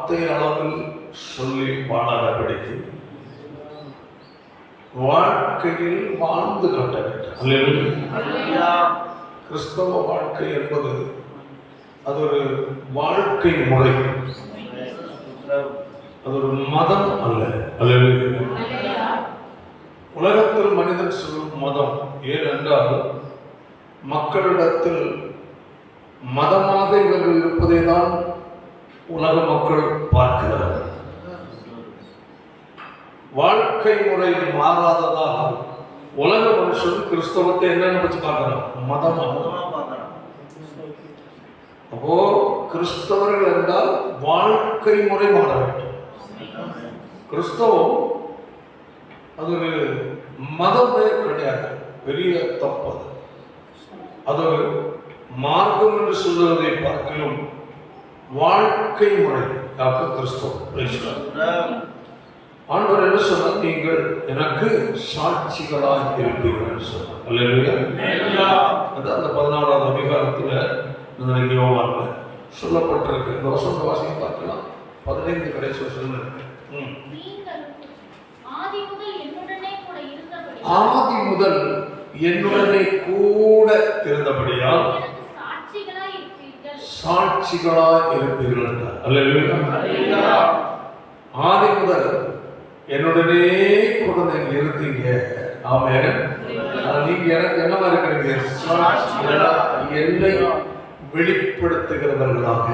வார்த்தை அளவில் சொல்லி வாழாதபடிக்கு வாழ்க்கையில் வாழ்ந்து காட்ட வேண்டும். கிறிஸ்தவ வாழ்க்கை என்பது அது ஒரு வாழ்க்கை முறை, அது ஒரு மதம் அல்ல. உலகத்தில் மனிதன் சொல்லும் மதம் ஏனென்றால் மக்களிடத்தில் மதமாக இவர்கள் இருப்பதை தான் உலக மக்கள் பார்க்கிறார்கள். வாழ்க்கை முறை மாறாததால் உலக மனுஷன் கிறிஸ்தவத்தை என்னன்னு வச்சு பார்க்கிறான், மதமாக. அப்போ கிறிஸ்தவர்கள் என்றால் வாழ்க்கை முறை மாற வேண்டும். கிறிஸ்தவம் அது ஒரு மதமே கிடையாது, பெரிய தப்பு. அது ஒரு மார்க்கம் என்று சொல்வதை பார்க்கலும் வாழ்க்கை முறை கிறிஸ்தவம். ஆண்டவர் என்ன சொன்னார், நீங்கள் எனக்கு சாட்சிகளாக இருப்பீர்கள் சொன்னார். அதான் அந்த 16வது அதிகாரத்தில் யோவான்ல சொல்லப்பட்டிருக்கு. இந்த வசந்த வாசிக்க பார்க்கலாம். 15 கடைசி வசனம் இருக்கு. ஆதி முதல் என்னுடனே கூட இருந்தபடியால் சாட்சிகளாய் இருப்பீர்கள். ஆதி முதல் என்னுடனே கூட நீங்க இருந்தீங்க. ஆமென். நீங்க எனக்கு என்னவா இருக்கிறீங்க, என்னை வெளிப்படுத்துகிறவர்களாக.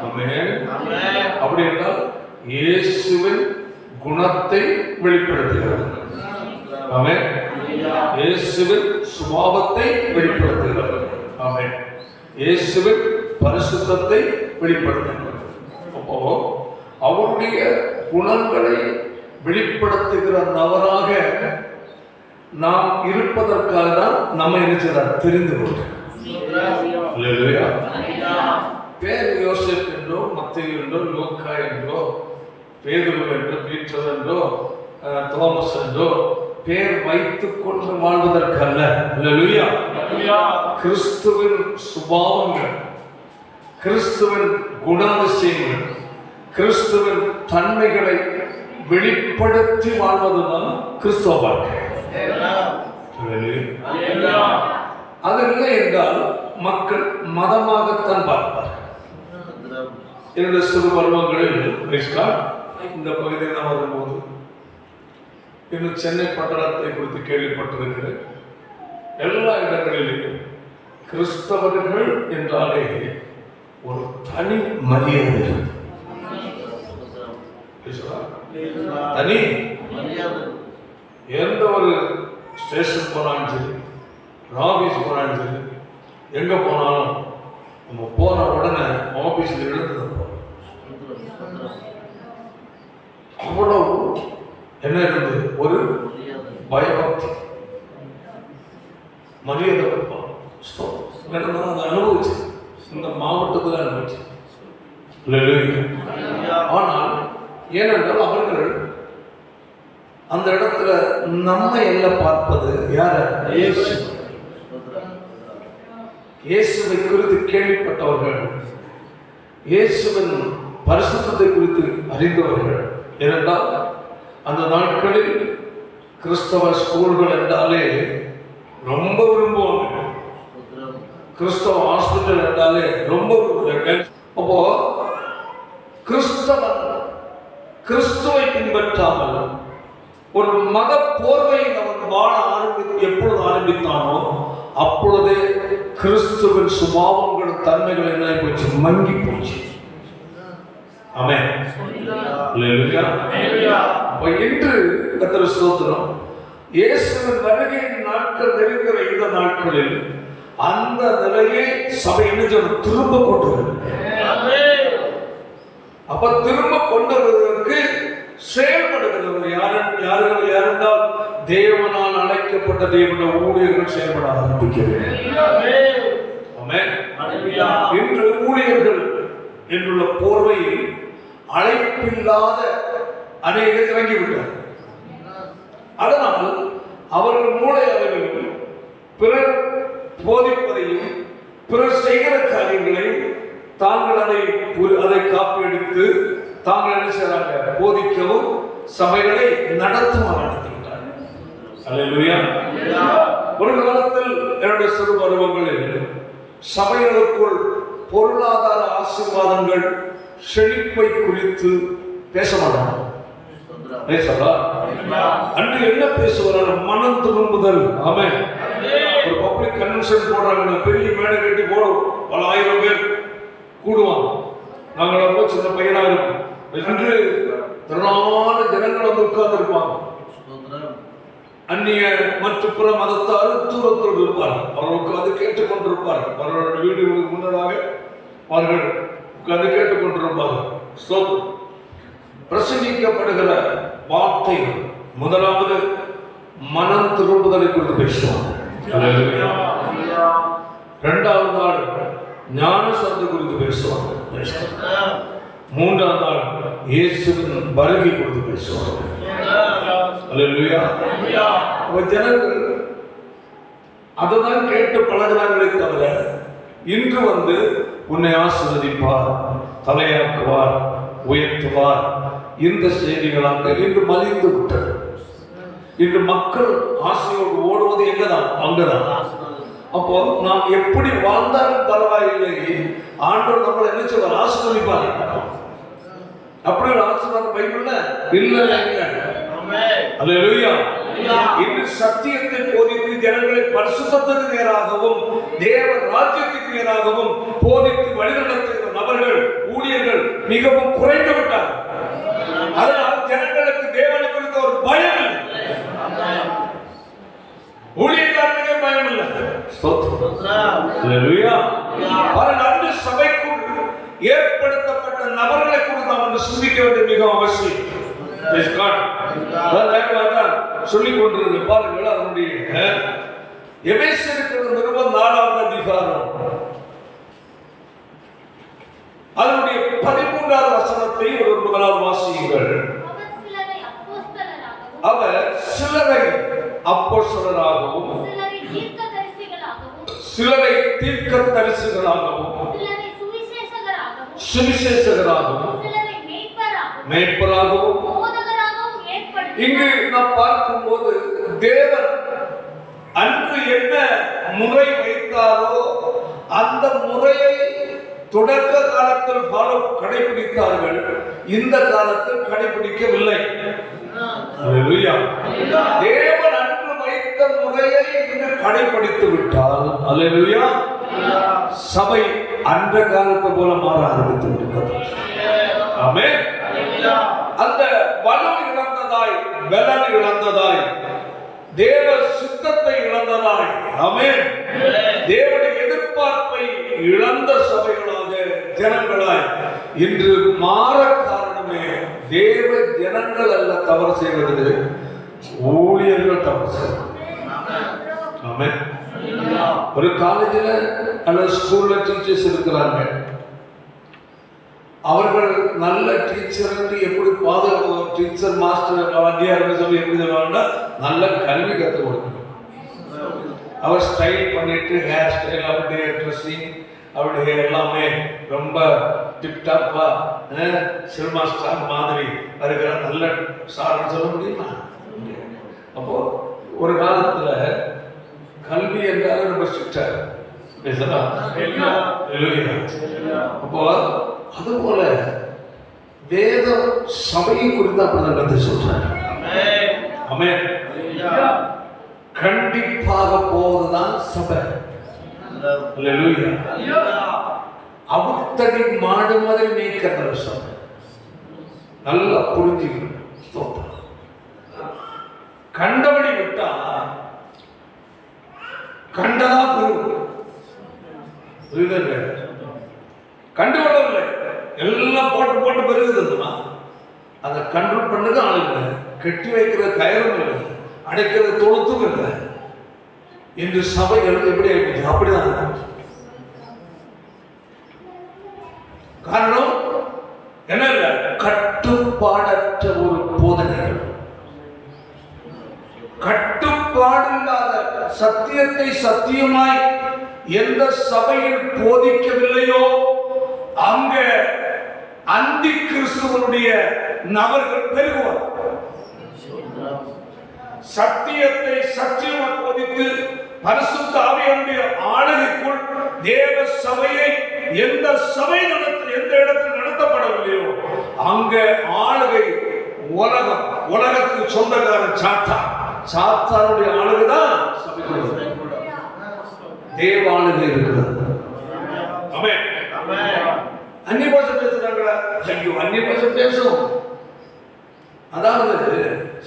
ஆமென். அப்படி என்றால் இயேசுவின் குணத்தை வெளிப்படுத்துகிறவர்கள். ஆமென். இயேசுவின் சுபாவத்தை வெளிப்படுத்துகிறவர்கள். ஆமென். இயேசுவின் பரிசுத்தத்தை வெளிப்படுத்துகிறவர்கள். அப்போ அவருடைய குணங்களை வெளிப்படுத்துகிற நபராக நாம் இருப்பதற்காக தான் நம்ம நினைச்சதார் தெரிந்து கொண்டோம். பேர் யோசேப் என்றோ, மத்தேயு என்றோ, லூக்கா என்றோ, பேதுரு என்றோ, பீட்டர் என்றோ, தோமஸ் என்றோ பேர் வைத்துக் கொண்டு வாழ்வதற்கல்ல. கிறிஸ்துவின் சுபாவங்கள், கிறிஸ்துவின் குணாதிசயங்கள், கிறிஸ்துவின் தன்மைகளை வெளிப்படுத்தி வாழ்வதுதான் கிறிஸ்தவ வாழ்க்கை. அது இல்லை என்றால் மக்கள் மதமாகத்தான் பார்ப்பார்கள். என்னுடைய சிறு பருவங்களில் இந்த பகுதியில் நான் வரும்போது இன்னும் சென்னை பட்டணத்தை குறித்து கேள்விப்பட்டிருக்கிறேன். எல்லா இடங்களிலும் கிறிஸ்தவர்கள் என்றாலே ஒரு தனி மரியாதை, தனி எந்த ஒரு ஸ்டேஷன் போனாலும் சரி, ஆபீஸ் போனாலும் சரி, எங்க போனாலும் நம்ம போன உடனே ஆபீஸ்ல எழுந்து அவ்வளவு என்ன இருந்தது, ஒரு பயபக்தி மரியாதை கொடுப்பான். அனுபவிச்சு இந்த மாவட்டத்தில் அனுபவிச்சு. ஆனால் ஏனென்றால் அவர்கள் அந்த இடத்துல நம்ம எல்லாம் பார்ப்பது யார, இயேசுவை குறித்து கேள்விப்பட்டவர்கள், இயேசுவின் பரிசுத்தத்தை குறித்து அறிந்தவர்கள். ஏனென்றால் அந்த நாட்களில் கிறிஸ்தவ ஸ்கூல்கள் என்றாலே ரொம்ப விரும்புவாங்க, கிறிஸ்தவ ஹாஸ்பிட்டல் என்றாலே ரொம்ப விரும்புவாங்க. அப்போ கிறிஸ்தவன் கிறிஸ்துவை பின்பற்றாமல் ஒரு மத போர்வையை அவன் வாழ எப்பொழுது ஆரம்பித்தானோ அப்பொழுதே கிறிஸ்துவின் சுபாவங்கள், தன்மைகள் என்ன போச்சு, மங்கி போச்சு. ஆமென். இன்று கர்த்தர் ஸ்தோத்திரம், இயேசுவின் வருகையின் நாட்கள் நெருங்கிற இந்த நாட்களில் அந்த நிலையை சபை என்ன திரும்ப கொண்டு வருது. அப்ப திரும்ப கொண்டு வருவதற்கு செயல்படுகிறது யாரென்றால் தேவனால் அழைக்கப்பட்ட தேவனுடைய ஊழியர்கள் செயல்பட ஆரம்பிக்கிறது. இன்று ஊழியர்கள் என்றுள்ள போர்வையில் அழைப்பில்லாத அநேகர் இறங்கிவிட்டார். அதனால் அவர்கள் மூளை அளவில் பிறர் போதிப்பதையும் பிறர் செய்கிற காரியங்களையும் தாங்கள் அதை காப்பியெடுத்து தாங்கள் என்ன செய்றாங்க? போதிக்கவும் சபைகளை நடத்திவிட்டார்கள். அல்லேலூயா. ஒரு காலத்தில் என்னுடைய சிறு பருவங்களில் சபைகளுக்குள் பொருளாதார ஆசீர்வாதங்கள் செழிப்பை குறித்து பேச மாட்டாங்க. அன்று என்ன பேசுவார்? மனம் திரும்புதல். ஆமென். ஒரு பப்ளிக் கன்வென்ஷன் போடுறாங்க, பெரிய மேடை கட்டி போடும், பல ஆயிரம் பேர் கூடுவாங்க. நாங்கள் சின்ன பையனா இருக்கும். என்று திரளான ஜனங்கள் வந்து உட்கார்ந்து இருப்பாங்க. அந்நிய மற்றும் பிற மதத்தார் தூரத்தோடு இருப்பார்கள். அவர்கள் உட்கார்ந்து கேட்டுக்கொண்டிருப்பார்கள். அவர்களுடைய வீடுகளுக்கு முன்னதாக அவர்கள் உட்கார்ந்து கேட்டுக்கொண்டிருப்பார்கள். பிரசங்கிக்கப்படுகிற வார்த்தைகள் முதலாவது மனம் திரும்புதலை கொண்டு பேசுவாங்க. இரண்டாவது நாள் ஞானசத்தை குறித்து பேசுவாங்க. மூன்றாவது நாள் இயேசுவின் வருகை குறித்து பேசுவாங்க. அல்லேலூயா. ஜனங்கள் அதுதான் கேட்டு பழகிறார்களே தவிர இன்று வந்து உன்னை ஆசீர்வதிப்பார், தலையாக்குவார், உயர்த்துவார், இந்த செய்திகளாக இன்று மலிந்து விட்டது. இன்று மக்கள் ஆசையோடு ஓடுவது எங்கதான்? அங்கதான். அப்போ நாம் எப்படி வாழ்ந்தாலும் பரவாயில்லை, ஆண்டவர் நம்மளை என்ன செய்வார்? ஆசீர்வதிப்பார். அப்படி ஒரு ஆசீர்வாதம் பைபிள்ல இல்லை. அல்லேலூயா. இன்று சத்தியத்தை போதித்து ஜனங்களை பரிசுத்தத்துக்கு நேராகவும் தேவ ராஜ்யத்துக்கு நேராகவும் போதித்து வழிநடத்துகிற நபர்கள், ஊழியர்கள் மிகவும் குறைந்து விட்டார். அதனால் ஜனங்களுக்கு தேவனை குறித்த ஒரு பயம் இல்லை. ஊழியர்களுக்கு பயம் இல்லை. அன்று சபைக்குள் ஏற்படுத்தப்பட்ட நபர்களை கூட நாம் சிந்திக்க வேண்டியது மிக அவசியம். சொல்லிக் கொண்டிருந்த பாருங்கள், அதனுடைய எபேசியருக்கு நிருபம் 4வது அதிகாரம் அதனுடைய 13வது வசனத்தை ஒரு முதலாவது வாசியுங்கள். அவர் சிலரை அப்போஸ்தலராகவும், சிலரை தீர்க்கதரிசிகளாகவும், சுவிசேஷகராகவும், மேய்ப்பராகவும் இங்கு நாம் பார்க்கும்போது தேவன் அன்று என்ன முறை வைத்தாரோ அந்த முறையை தொடக்க காலத்தில் கடைபிடித்தார்கள். இந்த காலத்தில் கடைபிடிக்கவில்லை. தேவன் அன்று வைத்த முறையை இன்று கடைபிடித்து விட்டால் அல்லேலூயா, சபை அந்த காலத்தை போல மாற ஆரம்பித்து விட்டது. ஆமென். அந்த வலு இழந்ததாய், பலன் இழந்ததாய், தேவ சித்தத்தை இழந்ததாய், ஆமென், தேவனுடைய எதிர்பார்ப்பை இழந்த சபைகளாக, ஜனங்களாய் இன்று மாற காரணமே தேவ ஜனங்கள் அல்ல தவறு செய்வது, ஊழியர்கள் தவறு செய்வது. ஆமென். ஒரு காலேஜில் அல்லது ஸ்கூல்ல டீச்சர்ஸ் இருக்கிறாங்க. அவர்கள் நல்ல டீச்சர் என்று எப்படி பாதுகாப்பு, டீச்சர் மாஸ்டர் வாத்தியார் சொல்லி எப்படி சொல்லுவாங்கன்னா நல்ல கல்வி கற்றுக் கொடுக்கணும். அவர் ஸ்டைல் பண்ணிட்டு ஹேர் ஸ்டைல், அவருடைய ட்ரெஸ்ஸிங், அவருடைய எல்லாமே ரொம்ப டிப்டாப்பா சினிமா ஸ்டார் மாதிரி வருகிற நல்ல சார்னு சொல்ல முடியுமா? அப்போ ஒரு காலத்துல கல்வி என்றாலும் ரொம்ப ஸ்ட்ரிக்டாக பேசலாம். அப்போ அதுபோல வேத சபையை குறித்து அப்படிதான் கருத்து சொல்றாங்க. ஆமென். கண்டிப்பாக போவதுதான் சபை. அல்லேலூயா. அவுத்தடி மாடு மாதிரி மேய்க்கிற சபை. நல்லா புரிஞ்சுக்கணும். கண்டபடி விட்டா கண்டதா புரியுது. கண்டுகொள்ளவில்லை, எல்லாம் போட்டு போட்டு பெருகுதுன்னா அதை கண்ட்ரோல் பண்ணது ஆள் இல்லை, கட்டி வைக்கிற கயிறும் இல்லை, அடைக்கிறது தொழுத்தும் இல்லை. இன்று சபைகள் எப்படி ஆயிடுச்சு? அப்படிதான். காரணம் என்ன? இல்லை, கட்டுப்பாடற்ற ஒரு போதனைகள், கட்டுப்பாடு இல்லாத, சத்தியத்தை சத்தியமாய் எந்த சபையில் போதிக்கவில்லையோ அங்க அந்தி கிறிஸ்துவனுடைய நபர்கள் பெருகுவார். சத்தியத்தை சத்தியமாக போதித்து பரிசுத்த ஆவியானுடைய ஆளுகைக்குள் தேவ சபையை எந்த சபை எந்த இடத்தில் நடத்தப்படவில்லையோ அங்க ஆளுகை உலகம், உலகத்துக்கு சொந்தக்காரன் சாத்தானுடைய ஆளுகைதான் தேவ ஆளுகை இருக்கிறது. அந்நிய பாஷை பேசுறாங்களா? ஐயோ, அந்நிய பாஷை பேசும். அதாவது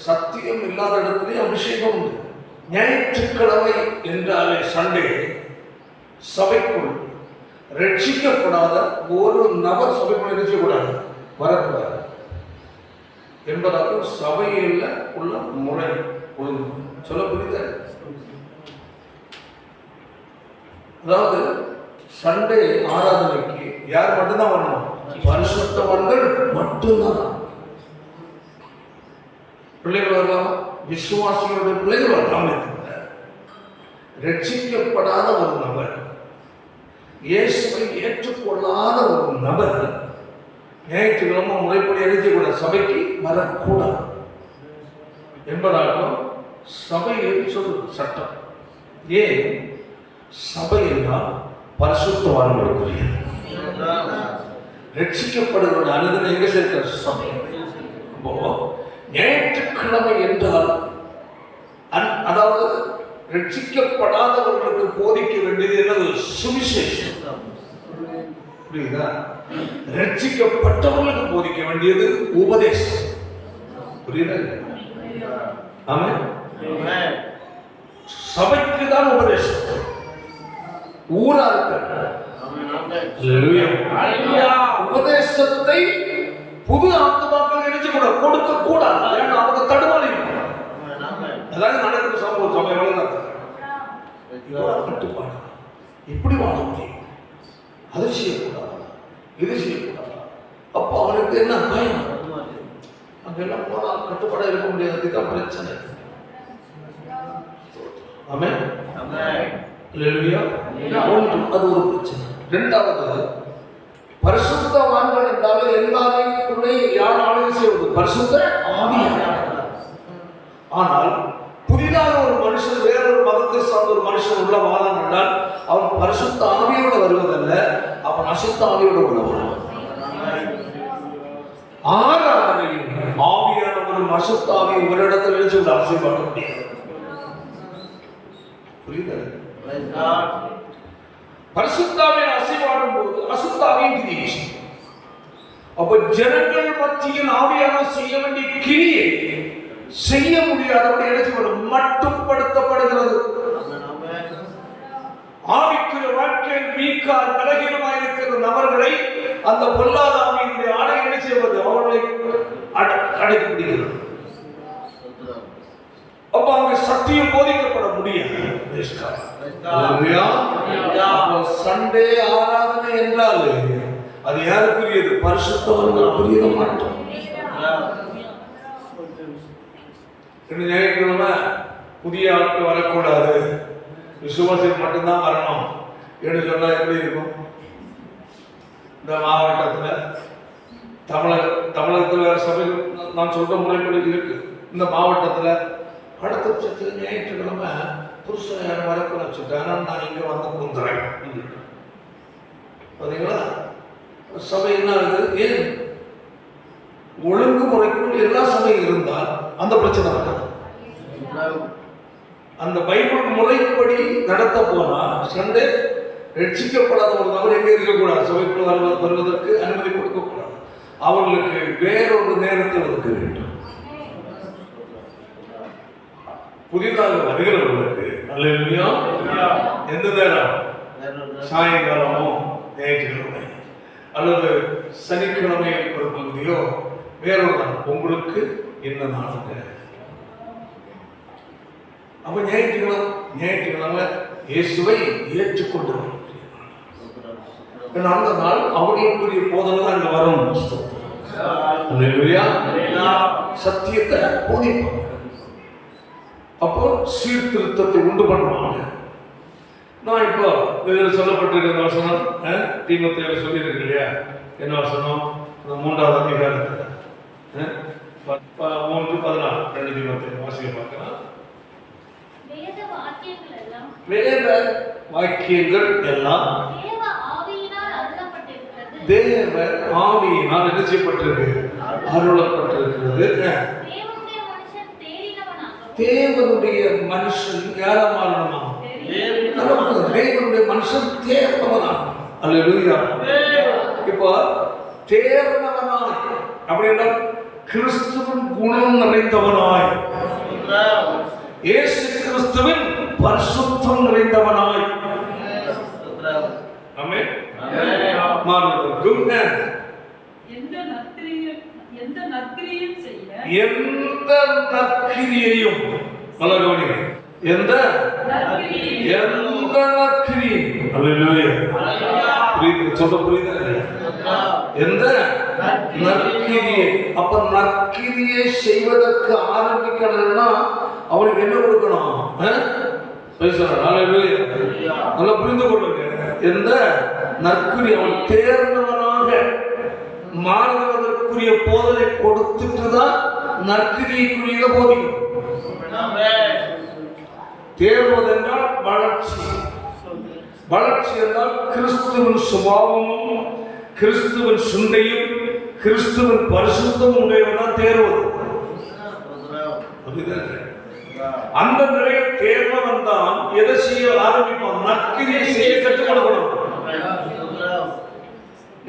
சத்தியம் இல்லாத இடத்திலே அபிஷேகம் உண்டு. ஞாயிற்றுக்கிழமை என்றாலே சண்டே சபைக்குள் ரட்சிக்கப்படாத ஒரு நபர் சபைக்குள் இருக்கக்கூடாது, வரக்கூடாது என்பதாக சபையில் உள்ள முறை ஒழுங்கு சொல்ல புரியுது. அதாவது சண்டே ஆராதனைக்கு யார் மட்டும்தான் வரணும்? பரிசுத்தவான்கள் மட்டும்தான். பிள்ளைகள் வரலாம், விசுவாசிகளுடைய பிள்ளைகள் வரலாம். ரட்சிக்கப்படாத ஒரு நபர், இயேசுவை ஏற்றுக்கொள்ளாத ஒரு நபர் ஞாயிற்றுக்கிழமை முறைப்படி எழுதிக்கூட சபைக்கு வரக்கூடாது என்பதாகவும் சபையில் சொல்லுது சட்டம். ஏன்? சபை என்றால் பரிசுத்தவான்களுக்குரிய ரட்சிக்கப்படுகிற அனுதின எங்க சேர்க்கிற சபை. ஞாயிற்றுக்கிழமை என்றால் அதாவது ரட்சிக்கப்படாதவர்களுக்கு போதிக்க வேண்டியது என்னது? சுவிசேஷம். புரியுதா? ரட்சிக்கப்பட்டவர்களுக்கு போதிக்க வேண்டியது உபதேசம். புரியுதா? ஆமென். சபைக்கு தான் உபதேசம். ஊரா உபதேசத்தை புது ஆத்மாக்கள் நினைச்சு கூட கொடுக்க கூடாது. ஏன்னா அவங்க தடுமாறி அதாவது நடக்கிற சமயம் கட்டுப்பாடு. இப்படி வாழ முடியும், அதை செய்யக்கூடாது, இது செய்யக்கூடாது. அப்போ அவனுக்கு என்ன பயம்? அங்கெல்லாம் போனால் கட்டுப்பாடா இருக்க முடியாது. இதுதான் பிரச்சனை. ஆமென். அல்லேலூயா. அது ஒரு பிரச்சனை. இரண்டாவது, பரிசுத்தவான்கள் என்றாலே எல்லாரையுமே யார் ஆளுகை செய்வது? பரிசுத்த ஆவியானவர். ஆனால் புதிதாக ஒரு மனுஷன் வேறொரு மதத்தை சார்ந்த ஒரு மனுஷன் உள்ள வாழம் என்றால் அவன் பரிசுத்த ஆவியோடு வருவதல்ல, அவன் அசுத்த ஆவியோடு உள்ளவன். ஆராதனையில் ஆவியானவரும் அசுத்த ஆவியை ஒரு இடத்தில் எழுச்சி ஆசைப்பட முடியாது. புரியுது? பரிசுத்தாவின் அசைவாடும் போது அசுத்தாவின் கிரியை. அப்ப ஜனங்கள் மத்தியில் ஆவியான செய்ய வேண்டிய கிரியை செய்ய முடியாதபடி எழுச்சி மட்டுப்படுத்தப்படுகிறது. ஆவிக்குரிய வாழ்க்கையில் வீக்கால் பலகீனமாயிருக்கிற நபர்களை அந்த பொல்லாத ஆவியினுடைய ஆடை என்ன செய்வது? அவர்களை அடைக்கப்படுகிறது. அப்ப அங்க சத்தியம் போதிக்கப்பட முடியாது. சண்டே ஆராதனை என்றால் அது யாருக்குரியது? பரிசுத்தவான்களுக்குரியது மட்டும். ஞாயிற்றுக்கிழமை புதிய ஆட்கள் வரக்கூடாது, விசுவாசிக்கு மட்டும்தான் வரணும் என்று சொன்னா எப்படி இருக்கும்? இந்த மாவட்டத்தில் தமிழகத்தில் வேற சபைகள் நான் சொல்ற முறைப்படி இருக்கு. இந்த மாவட்டத்தில் அடுத்த பட்சத்தில் ஞாயிற்றுக்கிழமை புருஷன் யாரும் வரக்கூட வச்சுட்டாங்க, நான் இங்கே வந்து குந்துறேன். பார்த்தீங்களா? சபை என்ன ஆகுது? ஏன் ஒழுங்குமுறைக்குள் எல்லா சபையும் இருந்தால் அந்த பிரச்சனை வராது. அந்த பைபிள் முறைப்படி நடத்த போனா சண்டே ரட்சிக்கப்படாத ஒரு நபர் எங்கே இருக்கக்கூடாது, சபைக்குள் வருவதற்கு அனுமதி கொடுக்கக்கூடாது. அவர்களுக்கு வேறொரு நேரத்தை ஒதுக்க வேண்டும். புதிதாக வருகிறவர்களுக்கு அல்லேலூயா எந்த நேரம்? சாயங்காலமோ ஞாயிற்றுக்கிழமை அல்லது சனிக்கிழமை ஒரு பகுதியோ வேறொரு நாள். உங்களுக்கு என்ன நாளுங்க? அப்ப ஞாயிற்றுக்கிழமை இயேசுவை ஏற்றுக்கொண்டவர். அந்த நாள் அவர்களுக்குரிய போதனை தான் அங்க வரும். அல்லேலூயா. சத்தியத்தை போதிப்பாங்க. அப்போ சீர்திருத்தத்தை உண்டு பண்ணுவாங்க. நான் இப்போ இதில் சொல்லப்பட்டிருக்கிற வசனம் தீமோத்தேயுவில் சொல்லியிருக்கு இல்லையா? என்ன வசனம்? 3வது அதிகாரத்தில் 3:14 2 தீமோத்தேயு வாசிக்க பார்க்கலாம். வேத வாக்கியங்கள் எல்லாம் தேவ ஆவியினால் என்ன செய்யப்பட்டிருக்கு? அருளப்பட்டிருக்கிறது. தேவனுடைய மனுஷன் யாரா மாறணுமா? தேவனுடைய மனுஷன் தேர்ந்தவனாக. அல்லேலூயா. இப்போ தேர்ந்தவனாய் அப்படின்னா கிறிஸ்துவின் குணம் நிறைந்தவனாய், இயேசு கிறிஸ்துவின் பரிசுத்தம் நிறைந்தவனாய் ஆமென் மாறுவதற்கும் எந்த நற்கிரியையும் எந்த நற்கிரியை சொல்ல புரியுதா? எந்த நற்கிரியை. அப்ப நற்கிரியை செய்வதற்கு ஆரம்பிக்கணும்னா அவனுக்கு என்ன கொடுக்கணும்? நல்லா புரிந்து கொள்ளுங்க. எந்த நற்கிரி அவன் தேர்ந்தவனாக மாறுவதற்குரிய போதனை கொடுத்துட்டு தான் நற்கிரியைக்குரிய போதிக்கும். தேர்வதென்றால் வளர்ச்சி. வளர்ச்சி என்றால் கிறிஸ்துவின் சுபாவமும் கிறிஸ்துவின் சிந்தையும் கிறிஸ்துவின் பரிசுத்தமும் உடையவன் தேர்வது. அந்த நிலையில் தேர்வன் தான் எதை செய்ய ஆரம்பிப்பான்? நற்கிரியை செய்ய கற்றுக் கொடுக்கணும்.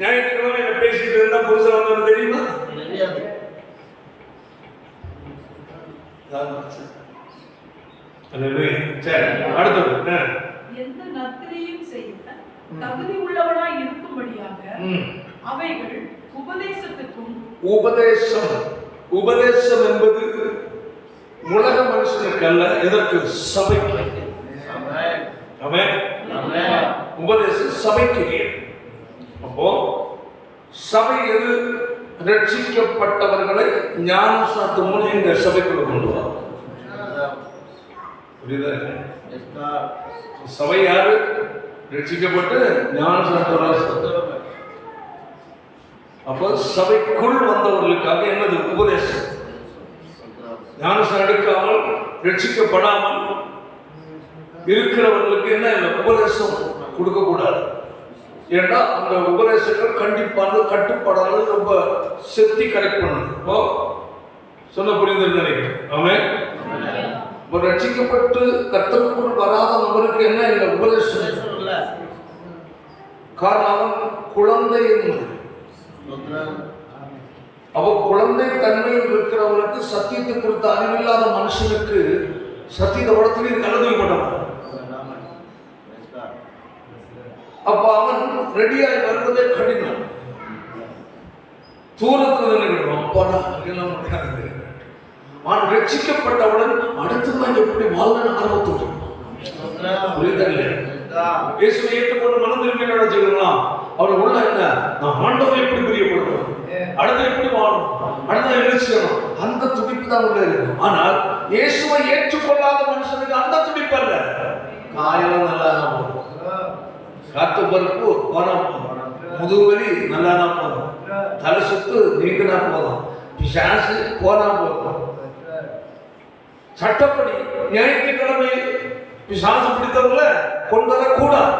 ஞாயிற்றுக்கிழமை என்ன பேசிட்டு இருந்தா புருஷன் வந்தவன் தெரியுமா? அடுத்தது எந்த நற்கிரியையும் செய்ய தகுதி உள்ளவனாய் இருக்கும்படியாக அவைகள் உபதேசத்துக்கும். உபதேசம் என்பது உலக மனுஷனுக்கு அல்ல, எதற்கு? சபைக்கு. உபதேசம் சபைக்கு. அப்போ சபை எது? ரட்சிக்கப்பட்டவர்களை ஞானசாத்து மூலம் இந்த சபைக்குள்ள கொண்டு வரும். புரியுதா? சபை யாரு? ரட்சிக்கப்பட்டு ஞானசாத்து. அப்போ சபைக்குள் வந்தவர்களுக்காக என்னது? உபதேசம். ஞானசாரம் எடுக்காமல் ரட்சிக்கப்படாமல் இருக்கிறவர்களுக்கு என்ன இல்லை? உபதேசம் கொடுக்க கூடாது. ஏன்னா அந்த உபதேசங்கள் கண்டிப்பான கட்டுப்பாடானது ரொம்ப செத்தி கரெக்ட் பண்ணுது. இப்போ சொன்ன புரிந்து நினைக்கிறேன். ஆமென். ரட்சிக்கப்பட்டு கர்த்தருக்குள் வராத நபருக்கு என்ன இல்லை? உபதேசம். காரணம் அவன் குழந்தை என்பது. அப்போ குழந்தை தன்மையில் இருக்கிறவனுக்கு சத்தியத்தை குறித்த அறிவில்லாத மனுஷனுக்கு சத்தியத்தை படத்தில் கலந்துவிப்பட்டான். அப்ப அவன் ரெடியாகி வருவதே கடினம். தூரத்தில் நினைக்கணும், அப்பாடா எல்லாம் முடியாது. அவன் ரட்சிக்கப்பட்டவுடன் அடுத்ததான் எப்படி வாழ்ந்த ஆர்வத்தோடு புரியுதா இல்லையா? இயேசுவை ஏற்றுக்கொண்டு மனம் திரும்பி நினைச்சுக்கலாம். அவர் உள்ள என்ன? நான் ஆண்டவரை எப்படி பிரியப்படுவோம், அடுத்து எப்படி வாழும், அடுத்த என்ன செய்யணும், அந்த துடிப்பு தான் உள்ள இருக்கும். ஆனால் இயேசுவை ஏற்றுக்கொள்ளாத மனுஷனுக்கு அந்த துடிப்பு அல்ல. காயம் நல்லா தான் போதும், காத்து பருப்பு போனா போதும், முதுகுவலி நல்லா தான் போதும், தலை சுத்து நீங்கினா போதும், பிசாசு போனா போதும். சட்டப்படி ஞாயிற்றுக்கிழமை பிசாசு பிடித்தவங்கள கொண்டு வரக்கூடாது.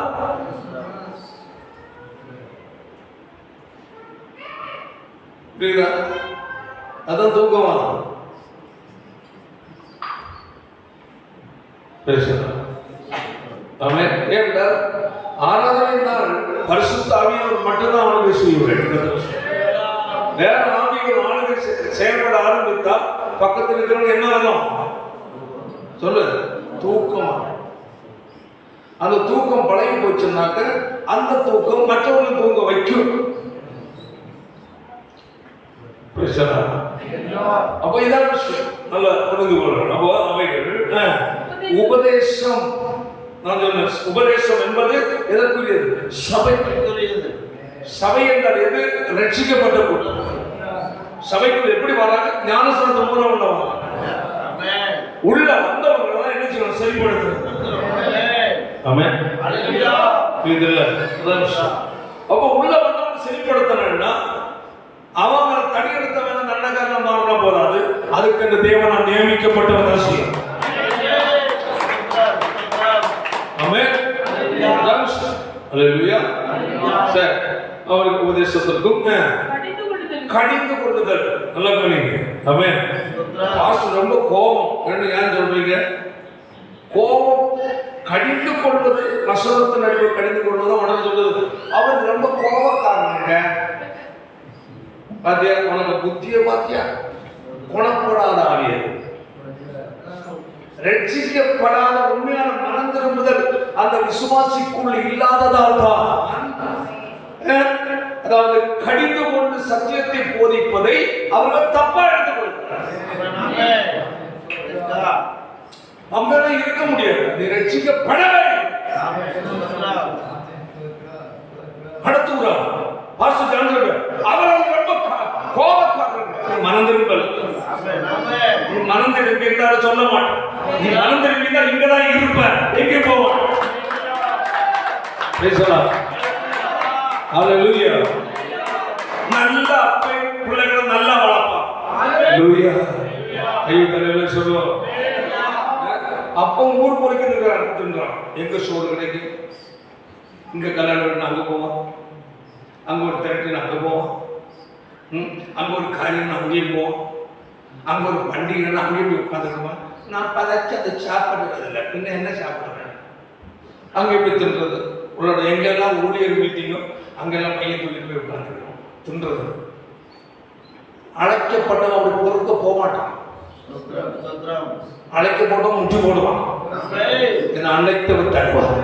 அதான் தூக்கமான ஏனென்றால் ஆராதனை நாள் பரிசுத்த ஆவியானவர் மட்டும்தான் ஆளுகை செய்ய. வேற ஆவிகள் ஆளுகை செயல்பட ஆரம்பித்தால் பக்கத்தில் இருக்கிறவங்க என்ன வரும் சொல்லு? தூக்கம். அந்த தூக்கம் பழகி போச்சுன்னாக்க அந்த தூக்கம் மற்றவங்களை தூங்க வைக்கும். அப்ப இதான் விஷயம் நல்ல புரிந்து கொள்ளணும். அப்போ அவைகள் உபதேசம், நான் சொன்ன உபதேசம் என்பது எதற்குரியது? சபைக்குரியது. சபை என்றால் எது? ரட்சிக்கப்பட்ட கூட்டம். சபைக்குள் எப்படி வராங்க? ஞானஸ்நானம் மூலம் உள்ளவங்க. உள்ள வந்தவங்க தான் என்ன செய்யணும்? சரிப்படுத்துறது. ஆமென். இதுல அதான் விஷயம். அப்ப உள்ள வந்தவங்க சரிப்படுத்தணும்னா அவங்க தடி எடுத்தவன நல்ல காரணம் மாறினா போதாது, அதுக்கு அந்த தேவனா நியமிக்கப்பட்டவன் தான் செய்யும். ஆமென். அல்லேலூயா. சரி, அவருக்கு உபதேசத்திற்கும் கடிந்து கொள்ளுதல் நல்லா கவனிங்க. ஆமென். பாஸ்டர் ரொம்ப கோபம் ஏன் சொல்றீங்க? கோபம் கடிந்து கொள்வது, வசனத்தின் அடிப்படையில் கடிந்து கொள்வது உடனே சொல்லுது அவர் ரொம்ப கோபக்காரங்க. பாத்தியா, உனக்கு புத்திய பாத்தியா, குணப்படாத ஆவியது, ரட்சிக்கப்படாத உண்மையான மனம் திரும்புதல் அந்த விசுவாசிக்குள் இல்லாததால் தான், அதாவது கடிந்து கொண்டு சத்தியத்தை போதிப்பதை அவர்கள் தப்பா எடுத்துக் கொள்கிறார்கள். நம்மளால இருக்க முடியாது, நீ ரட்சிக்கப்படவே அடுத்துறா பாஸ்டர் ஜான்சன் அவர்கள் ரொம்ப கோபக்காரர்கள். மனம் திரும்பல், நீ மனம் திரும்பியிருந்தாலும் சொல்ல மாட்டேன், நீ மனம் திரும்பியிருந்தா இங்கதான் இருப்ப, எங்கே போவான். பேசலாம். ஹல்லேலூயா. நல்ல அப்பை பிள்ளைகளை நல்லா வளர்ப்பான். ஹல்லேலூயா. ஐயோ தலையில சொல்லுவோம். அப்போ ஊர் பொறுக்கி தின்றான். எங்க சோறு கிடைக்கும், இங்க கல்யாணம் அங்க போவான், அங்க ஒரு திரட்டு அங்க போவான், அங்க ஒரு காரியம் அங்கேயும் போவோம், அங்க ஒரு பண்டிகை அங்கேயும் போய் உட்காந்துருவான். நான் பதச்சு அதை சாப்பிடுறது இல்லை, பின்ன என்ன சாப்பிடுறேன், அங்கே போய் தின்றது. உங்களோட எங்கெல்லாம் ஊழியர் மீட்டிங்கோ அங்கெல்லாம் பையன் தூக்கிட்டு போய் உட்காந்துருக்கோம் தின்றது. அழைக்கப்பட்டவன் அப்படி பொறுக்க போக மாட்டான், அழைக்கப்பட்டவன் முட்டி போடுவான், என்ன அழைத்தவன் தருவான்.